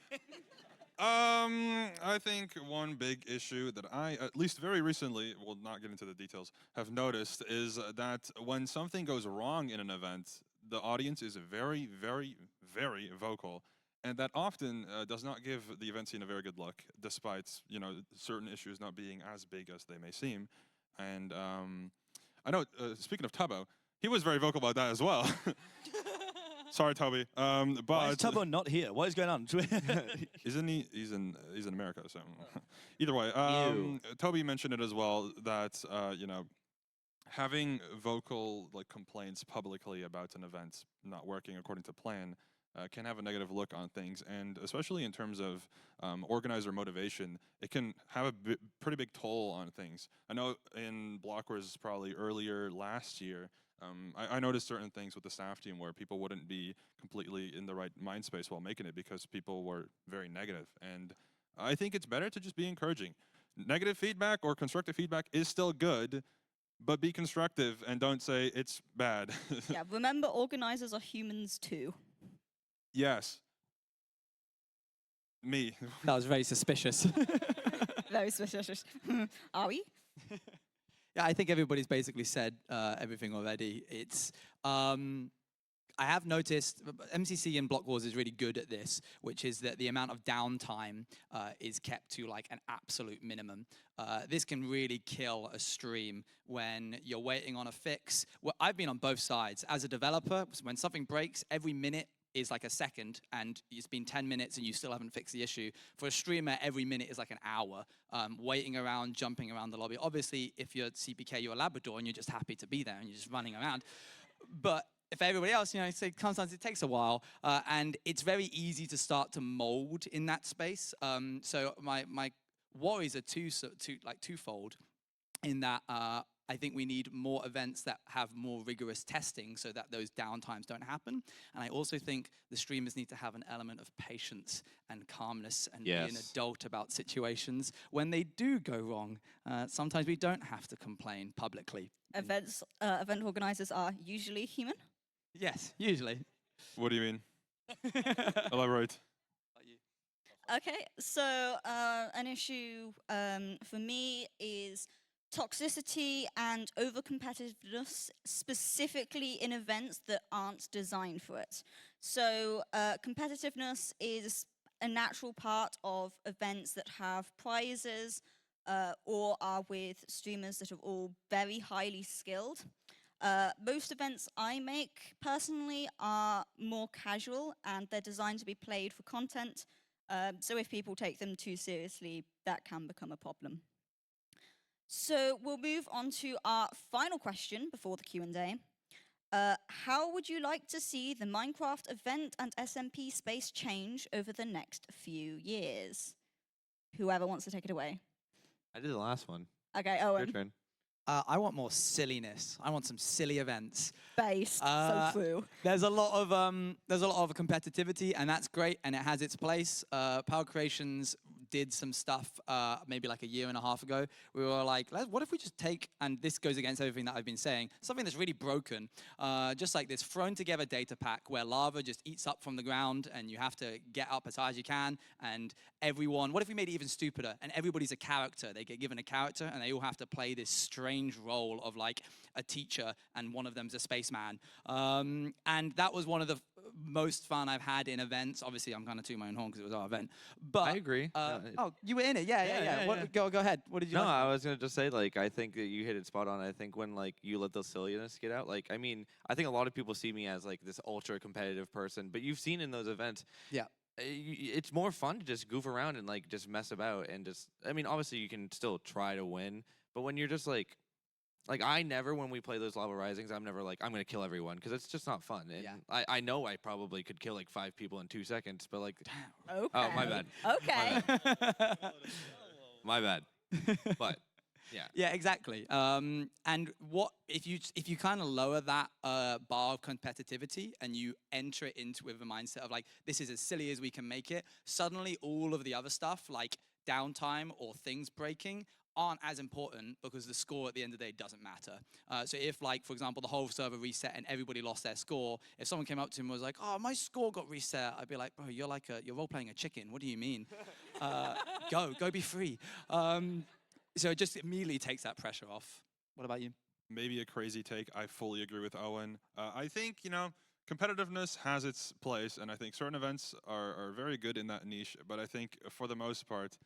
I think one big issue that I, at least very recently, will not get into the details, have noticed is that when something goes wrong in an event, the audience is very, very, very vocal. And that often does not give the event scene a very good look, despite, you know, certain issues not being as big as they may seem. And I know, speaking of Tubbo, he was very vocal about that as well. Sorry, Toby. But Why is Tubbo not here? What is going on? Isn't he? He's in America. So either way, Toby mentioned it as well that you know, having vocal like complaints publicly about an event not working according to plan can have a negative look on things, and especially in terms of organizer motivation, it can have a pretty big toll on things. I know in Block Wars probably earlier last year, I noticed certain things with the staff team where people wouldn't be completely in the right mind space while making it because people were very negative. And I think it's better to just be encouraging. Negative feedback or constructive feedback is still good, but be constructive and don't say it's bad. Yeah, remember, organizers are humans too. Yes. Me. That was very suspicious. Very suspicious. Are we? Yeah, I think everybody's basically said everything already. It's I have noticed MCC and Block Wars is really good at this, which is that the amount of downtime is kept to like an absolute minimum. This can really kill a stream when you're waiting on a fix. Well, I've been on both sides. As a developer, when something breaks, every minute is like a second, and it's been 10 minutes and you still haven't fixed the issue. For a streamer, every minute is like an hour, waiting around, jumping around the lobby. Obviously, if you're CPK, you're a Labrador, and you're just happy to be there, and you're just running around. But if everybody else, you know, sometimes it takes a while, and it's very easy to start to mold in that space. So my worries are twofold, in that I think we need more events that have more rigorous testing so that those downtimes don't happen. And I also think the streamers need to have an element of patience and calmness and be an adult about situations when they do go wrong. Sometimes we don't have to complain publicly. Event organizers are usually human. Yes, usually. What do you mean? Elaborate. Okay, so an issue for me is toxicity and over-competitiveness, specifically in events that aren't designed for it. So competitiveness is a natural part of events that have prizes or are with streamers that are all very highly skilled. Most events I make personally are more casual, and they're designed to be played for content So if people take them too seriously, that can become a problem. So we'll move on to our final question before the Q&A. How would you like to see the Minecraft event and SMP space change over the next few years? Whoever wants to take it away. I did the last one. Okay, Your Owen. turn. I want more silliness. I want some silly events. Based, so true. There's a lot of competitivity, and that's great, and it has its place. Power Creations did some stuff maybe like a year and a half ago. We were like, what if we just take, and this goes against everything that I've been saying, something that's really broken, just like this thrown together data pack where lava just eats up from the ground, and you have to get up as high as you can, and everyone, what if we made it even stupider, and everybody's a character, they get given a character, and they all have to play this strange role of like a teacher, and one of them's a spaceman. And that was one of the most fun I've had in events. Obviously, I'm kind of tooting my own horn because it was our event. But I agree. oh, you were in it, yeah. What, go ahead. What did you? No, like? I was gonna just say, like, I think that you hit it spot on. I think when like you let the silliness get out, like, I mean, I think a lot of people see me as like this ultra competitive person, but you've seen in those events, Yeah. It's more fun to just goof around and like just mess about and just. I mean, obviously you can still try to win, but when you're just like I never, when we play those lava risings, I'm never like I'm gonna kill everyone because it's just not fun. And Yeah. I know I probably could kill like 5 people in 2 seconds, but like, Okay. oh my bad, Okay. my bad. But yeah. Yeah, exactly. And what if you kind of lower that bar of competitivity and you enter it into with a mindset of like, this is as silly as we can make it, suddenly all of the other stuff like downtime or things breaking aren't as important because the score at the end of the day doesn't matter. So if like, for example, the whole server reset and everybody lost their score, if someone came up to him and was like, oh, my score got reset, I'd be like, bro, you're role-playing a chicken. What do you mean? Go be free. So it just immediately takes that pressure off. What about you? Maybe a crazy take. I fully agree with Owen. I think, competitiveness has its place, and I think certain events are very good in that niche, but I think for the most part,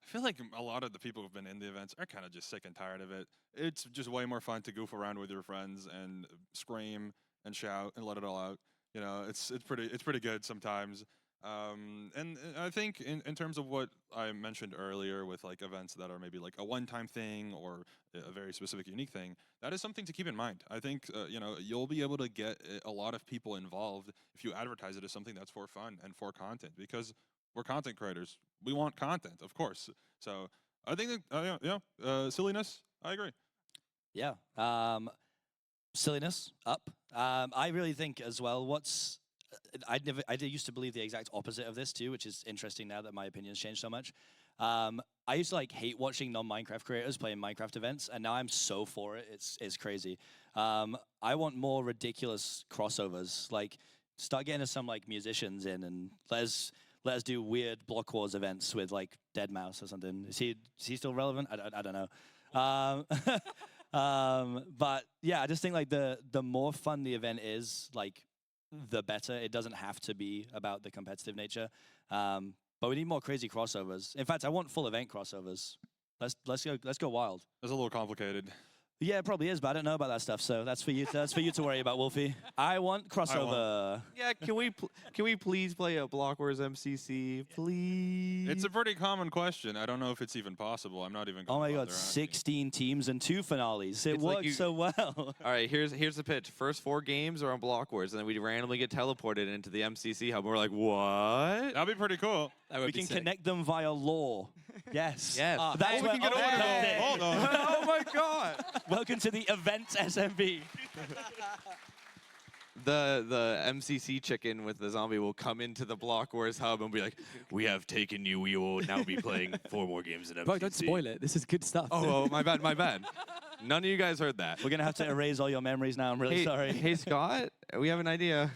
I feel like a lot of the people who've been in the events are kind of just sick and tired of it. It's just way more fun to goof around with your friends and scream and shout and let it all out. It's pretty good sometimes. And I think in terms of what I mentioned earlier with like events that are maybe like a one-time thing or a very specific unique thing, that is something to keep in mind. I think you'll be able to get a lot of people involved if you advertise it as something that's for fun and for content, because we're content creators. We want content, of course. So I think that, silliness, I agree. Yeah. Silliness up. I really think as well. I used to believe the exact opposite of this too, which is interesting now that my opinion's changed so much. I used to like hate watching non-Minecraft creators playing Minecraft events, and now I'm so for it. It's crazy. I want more ridiculous crossovers. Like start getting us some like musicians in, and let us do weird Block Wars events with like Deadmau5 or something. Is he still relevant? I don't know. But yeah, I just think like the more fun the event is, like the better. It doesn't have to be about the competitive nature. But we need more crazy crossovers. In fact, I want full event crossovers. Let's go wild. It's a little complicated. Yeah, it probably is, but I don't know about that stuff, so that's for you. That's for you to worry about, Wolfie. I want crossover. Yeah, can we please play a Block Wars MCC, please? It's a pretty common question. I don't know if it's even possible. I'm not even Oh gonna my God, bother asking. 16 teams and 2 finales. It It's like works so well. All right, here's the pitch. First 4 games are on Block Wars, and then we randomly get teleported into the MCC hub. We're like, what? That'd be pretty cool. We can connect them via lore. Yes. Yes. That's we where can get Owen over comes there. in. Hold on. Oh my God. Welcome to the events SMB. The MCC chicken with the zombie will come into the Block Wars hub and be like, we have taken you. We will now be playing 4 more games in MCC. Bro, don't spoil it. This is good stuff. Oh, my bad, my bad. None of you guys heard that. We're going to have to erase all your memories now. I'm really sorry. Hey, Scott, we have an idea.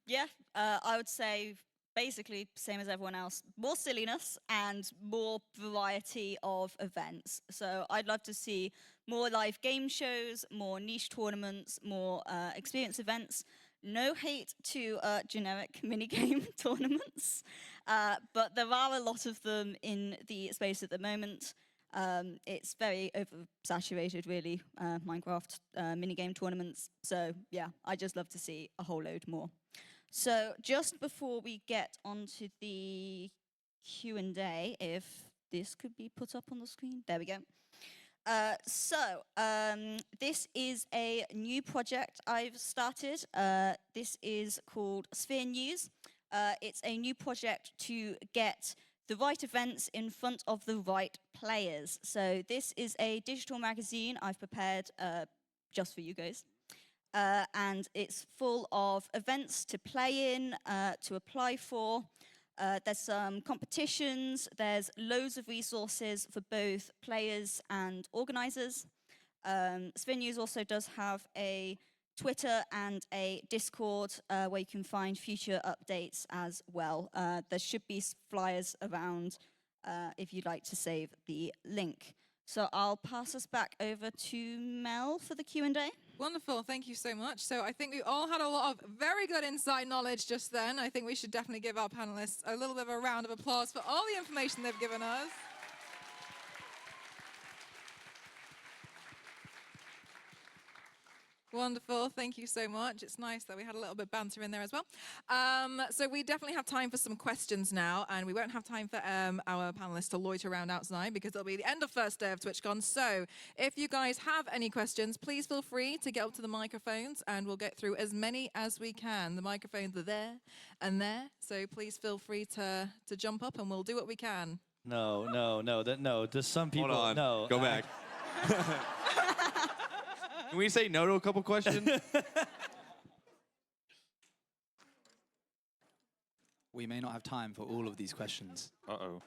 Yeah, I would say basically same as everyone else. More silliness and more variety of events. So I'd love to see more live game shows, more niche tournaments, more experience events. No hate to generic minigame tournaments, but there are a lot of them in the space at the moment. It's very oversaturated, really, Minecraft minigame tournaments. So yeah, I just love to see a whole load more. So just before we get onto the Q&A, if this could be put up on the screen. There we go. This is a new project I've started. This is called Sphere News. It's a new project to get the right events in front of the right players. So this is a digital magazine I've prepared just for you guys. And it's full of events to play in, to apply for. There's some competitions, there's loads of resources for both players and organisers. Sphere News also does have a Twitter and a Discord where you can find future updates as well. There should be flyers around if you'd like to save the link. So I'll pass us back over to Mel for the Q&A. Wonderful, thank you so much. So I think we all had a lot of very good inside knowledge just then. I think we should definitely give our panelists a little bit of a round of applause for all the information they've given us. Wonderful, thank you so much. It's nice that we had a little bit of banter in there as well. So we definitely have time for some questions now, and we won't have time for our panelists to loiter around outside because it'll be the end of first day of TwitchCon. So if you guys have any questions, please feel free to get up to the microphones and we'll get through as many as we can. The microphones are there and there, so please feel free to jump up and we'll do what we can. No. There's some people. Hold on. No. Go back. Can we say no to a couple questions? We may not have time for all of these questions. Uh-oh.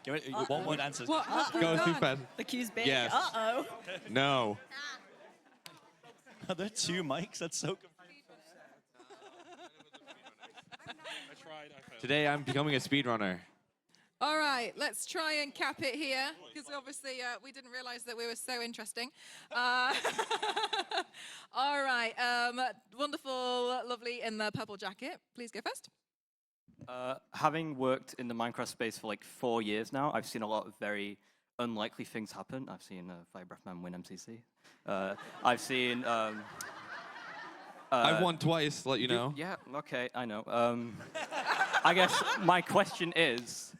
One word answers. What have we Go too done? fast. The queue's big. Yes. Uh-oh. No. Are there two mics? That's so confusing. I tried. I failed. Today I'm becoming a speedrunner. All right, let's try and cap it here, because obviously we didn't realize that we were so interesting. All right, wonderful, lovely in the purple jacket. Please go first. Having worked in the Minecraft space for like 4 years now, I've seen a lot of very unlikely things happen. I've seen Firebreathman win MCC. I've seen... I've won twice, let you know. Yeah, okay, I know. I guess my question is...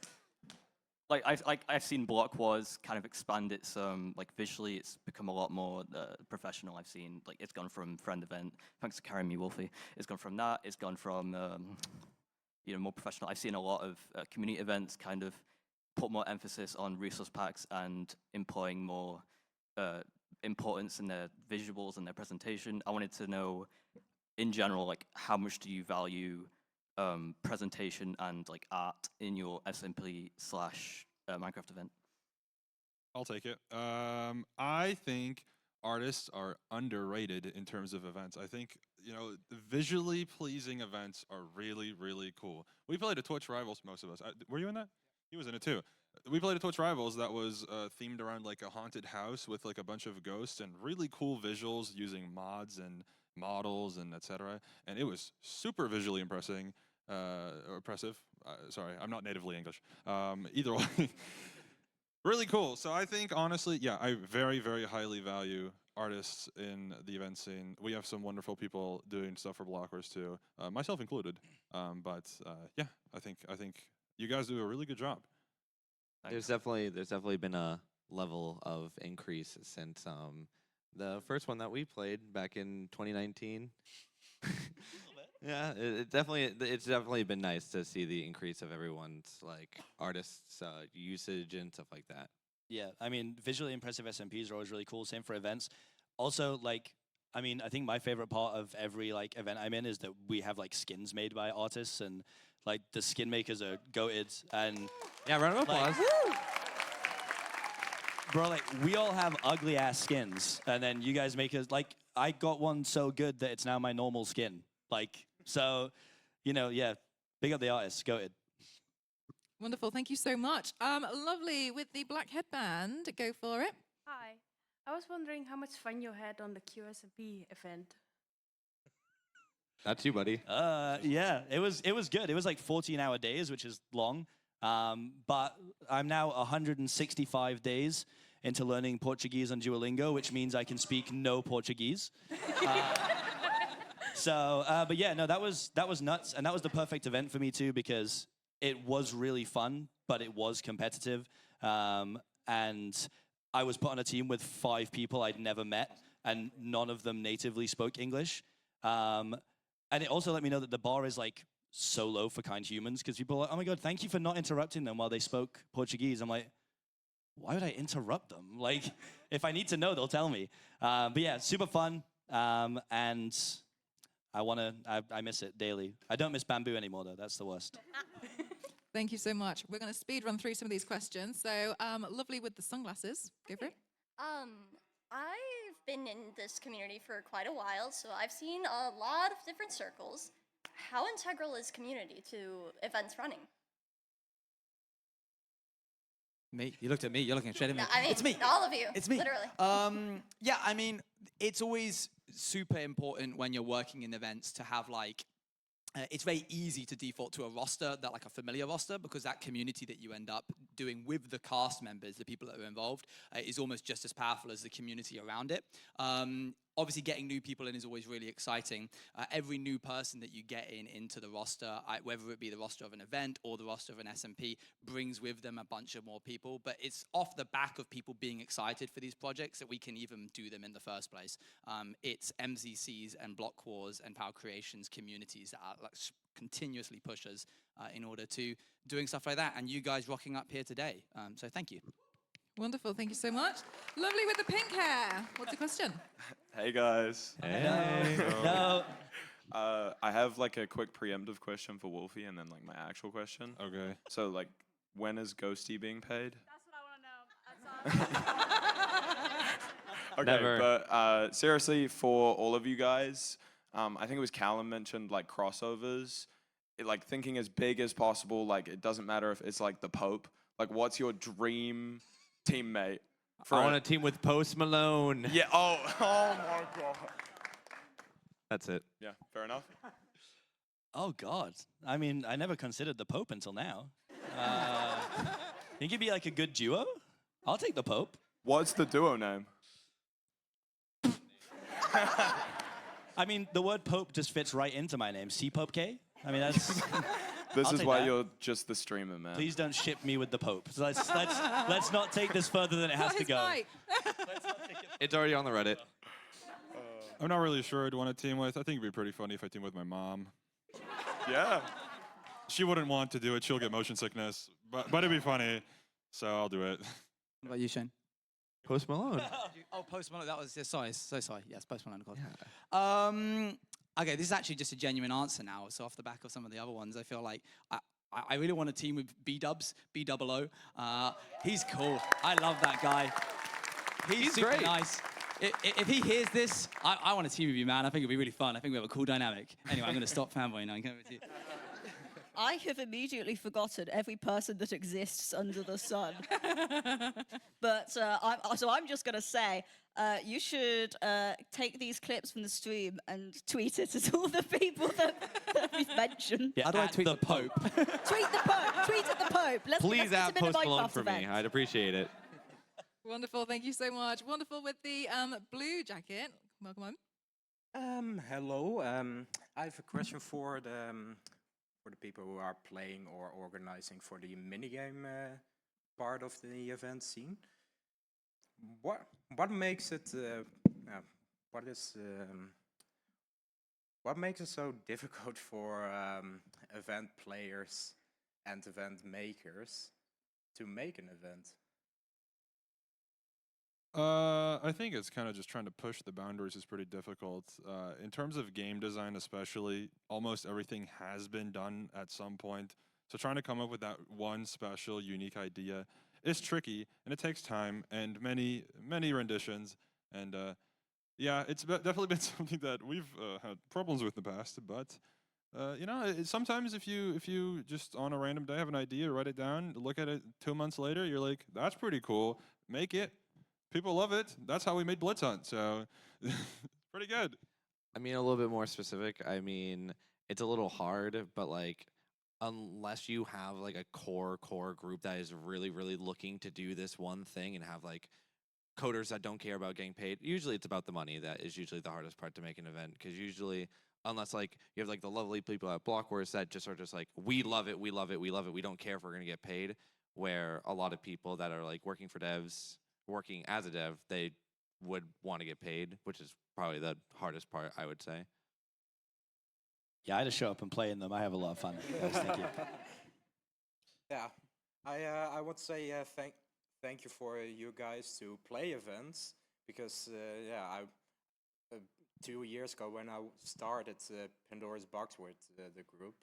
I've seen Block Wars kind of expand its like visually. It's become a lot more professional. I've seen like it's gone from friend event. Thanks to carrying me, Wolfie. It's gone from that. It's gone from more professional. I've seen a lot of community events kind of put more emphasis on resource packs and employing more importance in their visuals and their presentation. I wanted to know, in general, like how much do you value presentation and like art in your SMP / Minecraft event? I'll take it. I think artists are underrated in terms of events. I think, visually pleasing events are really, really cool. We played a Twitch Rivals, most of us. Were you in that? He was in it too. We played a Twitch Rivals that was themed around like a haunted house with like a bunch of ghosts and really cool visuals using mods and models and etc. And it was super visually impressive. Sorry, I'm not natively English. Either way, really cool. So I think honestly, yeah, I very, very highly value artists in the event scene. We have some wonderful people doing stuff for blockers too, myself included. Yeah, I think you guys do a really good job. There's definitely been a level of increase since the first one that we played back in 2019. Yeah, it's definitely been nice to see the increase of everyone's like artists' usage and stuff like that. Yeah, I mean, visually impressive SMPs are always really cool. Same for events. Also, like, I mean, I think my favorite part of every like event I'm in is that we have like skins made by artists, and like the skin makers are goated. And yeah, round of applause. Bro, like we all have ugly ass skins, and then you guys make us like I got one so good that it's now my normal skin. Like, so, yeah, big up the artists, goated. Wonderful, thank you so much. Lovely, with the black headband, go for it. Hi, I was wondering how much fun you had on the QSMP event. That's you, buddy. Yeah, it was good. It was like 14-hour days, which is long. But I'm now 165 days into learning Portuguese on Duolingo, which means I can speak no Portuguese. So, but yeah, no, that was nuts, and that was the perfect event for me too because it was really fun, but it was competitive, and I was put on a team with 5 people I'd never met, and none of them natively spoke English, and it also let me know that the bar is like so low for kind humans because people are like, oh my god, thank you for not interrupting them while they spoke Portuguese. I'm like, why would I interrupt them? Like, if I need to know, they'll tell me. But yeah, super fun. And I miss it daily. I don't miss bamboo anymore, though. That's the worst. Thank you so much. We're going to speed run through some of these questions. So, lovely with the sunglasses. Go for it. I've been in this community for quite a while, so I've seen a lot of different circles. How integral is community to events running? Me? You looked at me. You're looking straight at me. I mean, it's me. all of you. It's me. Literally. Yeah, I mean, it's always super important when you're working in events to have like. It's very easy to default to a roster, that like a familiar roster, because that community that you end up doing with the cast members, the people that are involved, is almost just as powerful as the community around it. Obviously, getting new people in is always really exciting. Every new person that you get into the roster, whether it be the roster of an event or the roster of an SMP, brings with them a bunch of more people. But it's off the back of people being excited for these projects that we can even do them in the first place. It's MZCs and Block Wars and Power Creations communities that are like continuously push us in order to doing stuff like that. And you guys rocking up here today. So thank you. Wonderful. Thank you so much. Lovely with the pink hair. What's the question? Hey guys. Hey. No. I have like a quick preemptive question for Wolfie and then like my actual question. Okay. So like, when is Ghosty being paid? That's what I want to know. Okay, Never. but seriously, for all of you guys, I think it was Callum mentioned like crossovers, like thinking as big as possible. Like it doesn't matter if it's like the Pope. Like, what's your dream teammate? I want a team with Post Malone. Yeah. Oh my god. That's it. Yeah. Fair enough. Oh God. I mean, I never considered the Pope until now. Think it'd be like a good duo? I'll take the Pope. What's the duo name? I mean, the word Pope just fits right into my name. C Pope K. I mean, that's. This I'll is take why that. you're just the streamer, man. Please don't ship me with the Pope. So let's not take this further than it has Not to his go. mic. It's already on the Reddit. I'm not really sure I'd want to team with. I think it'd be pretty funny if I team with my mom. Yeah. She wouldn't want to do it. She'll get motion sickness. But it'd be funny. So I'll do it. What about you, Shane? Post Malone. Oh, Post Malone. That was sorry, so sorry. Yes, Post Malone, of course. Yeah. Okay, this is actually just a genuine answer now. So off the back of some of the other ones, I feel like I really want a team with B-Dubs, B-double-O. He's cool. I love that guy. He's super great. nice. If he hears this, I want a team with you, man. I think it'd be really fun. I think we have a cool dynamic. Anyway, I'm going to stop fanboying now. I'm going to you. I have immediately forgotten every person that exists under the sun. But I'm just going to say, you should take these clips from the stream and tweet it at all the people that we've mentioned. Yeah, How do I at tweet the Pope? Tweet the Pope. Tweet at the Pope. Let's Please get add him in a Post Malone Minecraft for me. event. I'd appreciate it. Wonderful. Thank you so much. Wonderful with the blue jacket. Welcome on. Hello. I have a question for the people who are playing or organizing for the minigame part of the event scene. What makes it what makes it so difficult for event players and event makers to make an event? I think it's kind of just trying to push the boundaries is pretty difficult. In terms of game design especially, almost everything has been done at some point. So trying to come up with that one special, unique idea is tricky, and it takes time and many renditions. And yeah, it's definitely been something that we've had problems with in the past. But you know, sometimes if you just on a random day have an idea, write it down, look at it 2 months later, you're like, that's pretty cool. Make it. People love it. That's how we made Blitz Hunt. So pretty good. I mean, a little bit more specific. I mean, it's a little hard, but like, unless you have like a core group that is really looking to do this one thing and have like coders that don't care about getting paid, usually it's about the money that is usually the hardest part to make an event, because usually unless like you have like the lovely people at Block Wars that just are just like, we love it, we love it, we love it. We don't care if we're gonna get paid. Where a lot of people that are like working for devs, working as a dev, they would want to get paid, which is probably the hardest part, I would say. Yeah, I just show up and play in them. I have a lot of fun. Guys, thank you. Yeah, I would say thank you for you guys to play events because yeah, 2 years ago when I started Pandora's Box with the group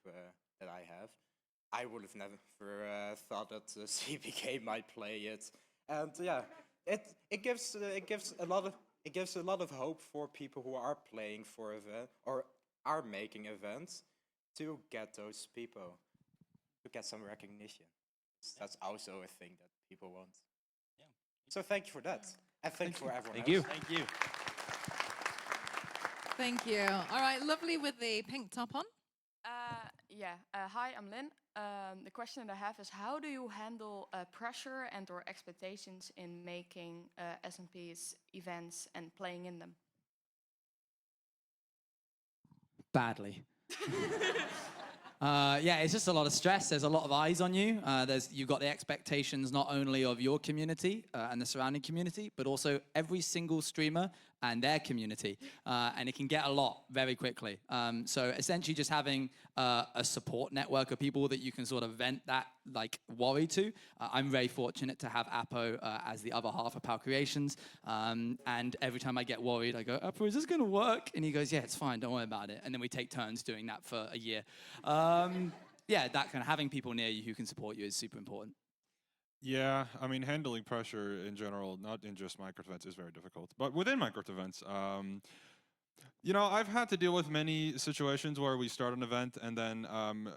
that I have, I would have never thought that CPK might play it, and yeah, it gives a lot of hope for people who are playing for event or are making events to get those people to get some recognition. That's also a thing that people want. Yeah. So thank you for that, and thank you for everyone. Thank you. else. Thank you. Thank you. All right, lovely with the pink top on. Hi, I'm Lynn. The question that I have is, how do you handle pressure and or expectations in making SMP's events and playing in them? Badly. Yeah, it's just a lot of stress. There's a lot of eyes on you. You've got the expectations not only of your community and the surrounding community, but also every single streamer and their community. And it can get a lot very quickly. So essentially just having a support network of people that you can sort of vent that like worry to. I'm very fortunate to have Apo as the other half of PAL Creations. And every time I get worried, I go, Apo, is this going to work? And he goes, yeah, it's fine. Don't worry about it. And then we take turns doing that for a year. Yeah, that kind of having people near you who can support you is super important. Yeah, I mean, handling pressure in general, not in just Minecraft events, is very difficult. But within Minecraft events, you know, I've had to deal with many situations where we start an event and then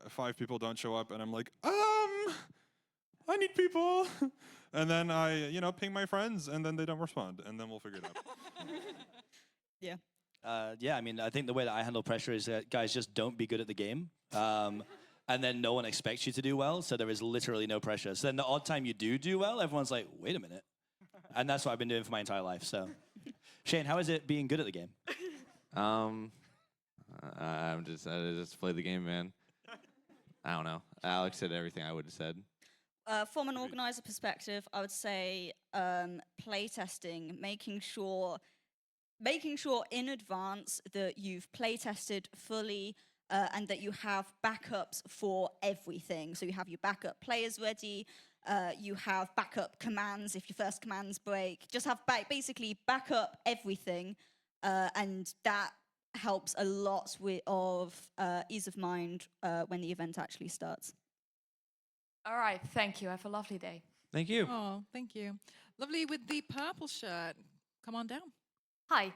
5 people don't show up, and I'm like, I need people. And then I, you know, ping my friends, and then they don't respond, and then we'll figure it out. Yeah. Yeah, I mean, I think the way that I handle pressure is that guys just don't be good at the game. And then no one expects you to do well, so there is literally no pressure. So then the odd time you do well, everyone's like, wait a minute. And that's what I've been doing for my entire life, so. Shane, how is it being good at the game? I just play the game, man. I don't know. Alex said everything I would have said. From an organizer perspective, I would say playtesting, making sure in advance that you've playtested fully and that you have backups for everything. So you have your backup players ready, you have backup commands if your first commands break. Just have basically backup everything, and that helps a lot of ease of mind when the event actually starts. All right, thank you. Have a lovely day. Thank you. Oh, thank you. Lovely with the purple shirt. Come on down. Hi.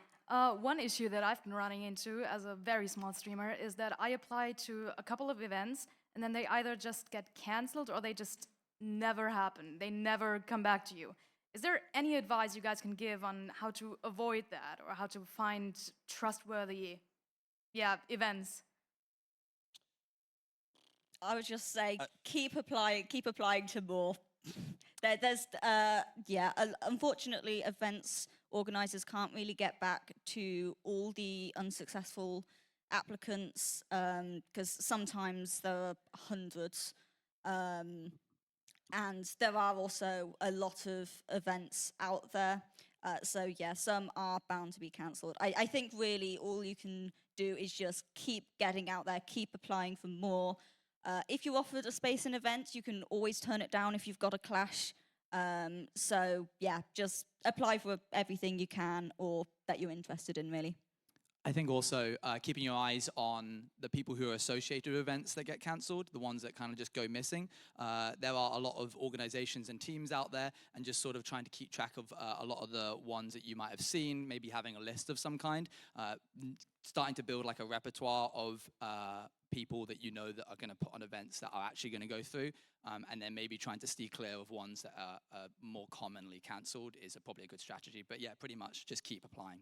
One issue that I've been running into as a very small streamer is that I apply to a couple of events and then they either just get cancelled or they just never happen. They never come back to you. Is there any advice you guys can give on how to avoid that or how to find trustworthy events? I would just say keep applying to more. Unfortunately, events organizers can't really get back to all the unsuccessful applicants because sometimes there are hundreds, and there are also a lot of events out there. So yeah, some are bound to be cancelled. I think really all you can do is just keep getting out there, keep applying for more. If you're offered a space in events, you can always turn it down if you've got a clash. So yeah, just apply for everything you can or that you're interested in, really. I think also keeping your eyes on the people who are associated with events that get cancelled, the ones that kind of just go missing. There are a lot of organizations and teams out there, and just sort of trying to keep track of a lot of the ones that you might have seen, maybe having a list of some kind, starting to build like a repertoire of people that you know that are going to put on events that are actually going to go through, and then maybe trying to steer clear of ones that are more commonly cancelled is probably a good strategy. But yeah, pretty much just keep applying.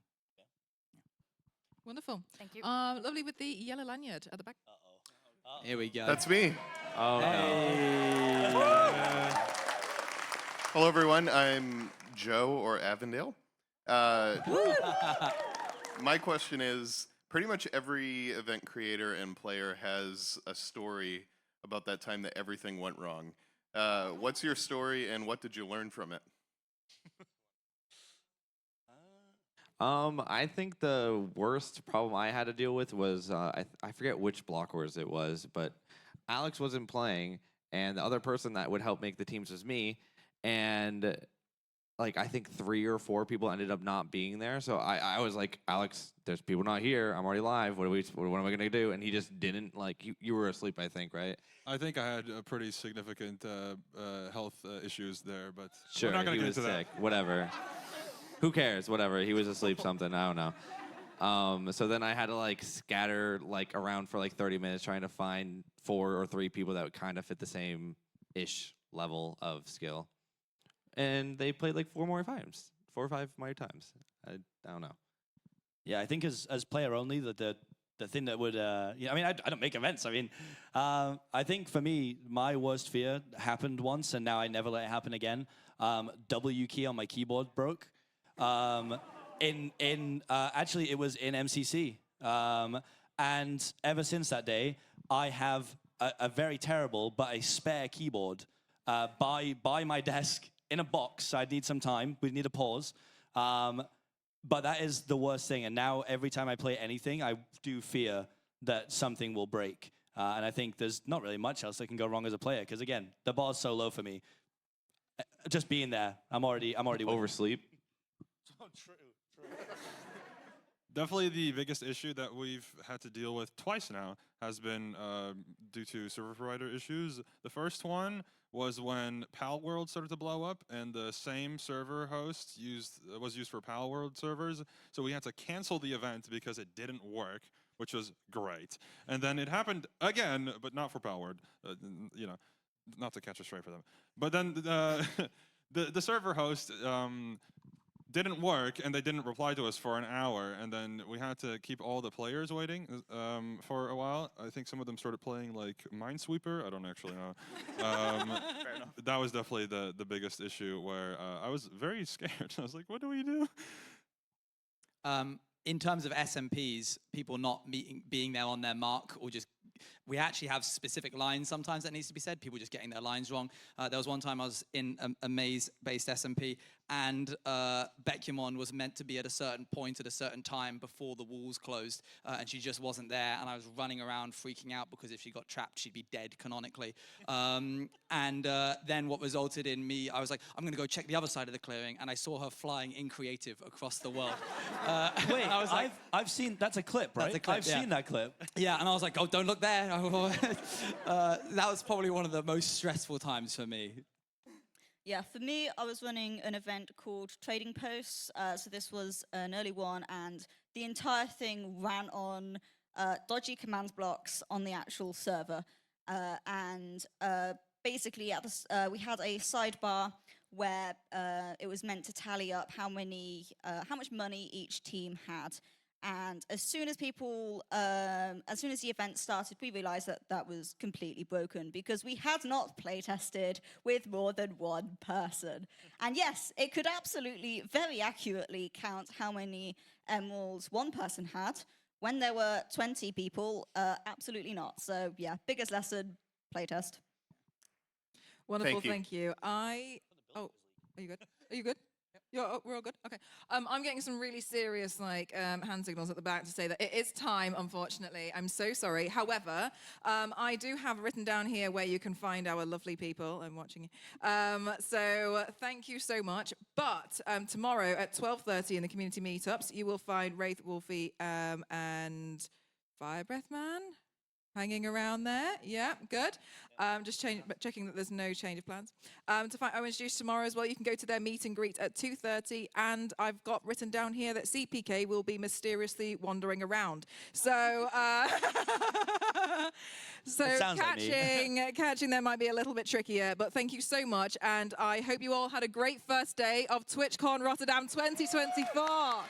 Wonderful. Thank you. Lovely with the yellow lanyard at the back. Here we go. That's me. Oh, Hey. Hello, everyone. I'm Joe or Avondale. My question is, pretty much every event creator and player has a story about that time that everything went wrong. What's your story and what did you learn from it? I think the worst problem I had to deal with was I forget which Block Wars it was, but Alex wasn't playing, and the other person that would help make the teams was me, and like I think 3 or 4 people ended up not being there. So I was like, Alex, there's people not here. I'm already live. What am I gonna do? And he just didn't. Like you were asleep, I think, right? I think I had pretty significant health issues there, but Sure, we're not gonna he get was into sick. Whatever. Who cares? Whatever. He was asleep. Something. I don't know. So then I had to like scatter like around for like 30 minutes trying to find 4 or 3 people that would kind of fit the same ish level of skill. And they played like 4 or 5 more times. I don't know. Yeah, I think as player only, the thing that would, I mean, I don't make events. I mean, I think for me, my worst fear happened once, and now I never let it happen again. W key on my keyboard broke. Actually, it was in MCC. And ever since that day, I have a very terrible but a spare keyboard by my desk in a box. I'd need some time. We'd need a pause. But that is the worst thing. And now every time I play anything, I do fear that something will break. And I think there's not really much else that can go wrong as a player. Because again, the bar's so low for me. Just being there, I'm already oversleep. True. Definitely the biggest issue that we've had to deal with twice now has been due to server provider issues. The first one was when Pal World started to blow up, and the same server host was used for Pal World servers. So we had to cancel the event because it didn't work, which was great. And then it happened again, but not for Pal World. Not to catch a stray for them. But then the server host didn't work, and they didn't reply to us for an hour, and then we had to keep all the players waiting for a while. I think some of them started playing like Minesweeper. I don't actually know. Fair enough. That was definitely the biggest issue where I was very scared. I was like, what do we do? In terms of SMPs, people not being there on their mark, or just, we actually have specific lines sometimes that needs to be said, people just getting their lines wrong. There was one time I was in a maze-based SMP, and Bekyamon was meant to be at a certain point at a certain time before the walls closed, and she just wasn't there, and I was running around freaking out because if she got trapped, she'd be dead canonically. Then what resulted in me, I was like, I'm gonna go check the other side of the clearing, and I saw her flying in creative across the world. Wait, I was like, I've seen, that's a clip, right? That's a clip, I've seen that clip. Yeah, and I was like, oh, don't look there. That was probably one of the most stressful times for me. Yeah, for me, I was running an event called Trading Posts. So this was an early one, and the entire thing ran on dodgy commands blocks on the actual server. Basically, we had a sidebar where it was meant to tally up how much money each team had. And as soon as the event started, we realized that that was completely broken because we had not play tested with more than one person. And yes, it could absolutely, very accurately count how many emeralds one person had. When there were 20 people, absolutely not. So yeah, biggest lesson, play test. Wonderful, thank you. Are you good? Are you good? We're all good? Okay. I'm getting some really serious hand signals at the back to say that it is time, unfortunately. I'm so sorry. However, I do have written down here where you can find our lovely people. I'm watching you. So thank you so much. But tomorrow at 12:30 in the community meetups, you will find Wraith, Wolfie, and Fire Breath Man hanging around there. Yeah, good. Just checking that there's no change of plans. To find Owen's Juice tomorrow as well, you can go to their meet and greet at 2:30. And I've got written down here that CPK will be mysteriously wandering around. So, catching them might be a little bit trickier. But thank you so much. And I hope you all had a great first day of TwitchCon Rotterdam 2024.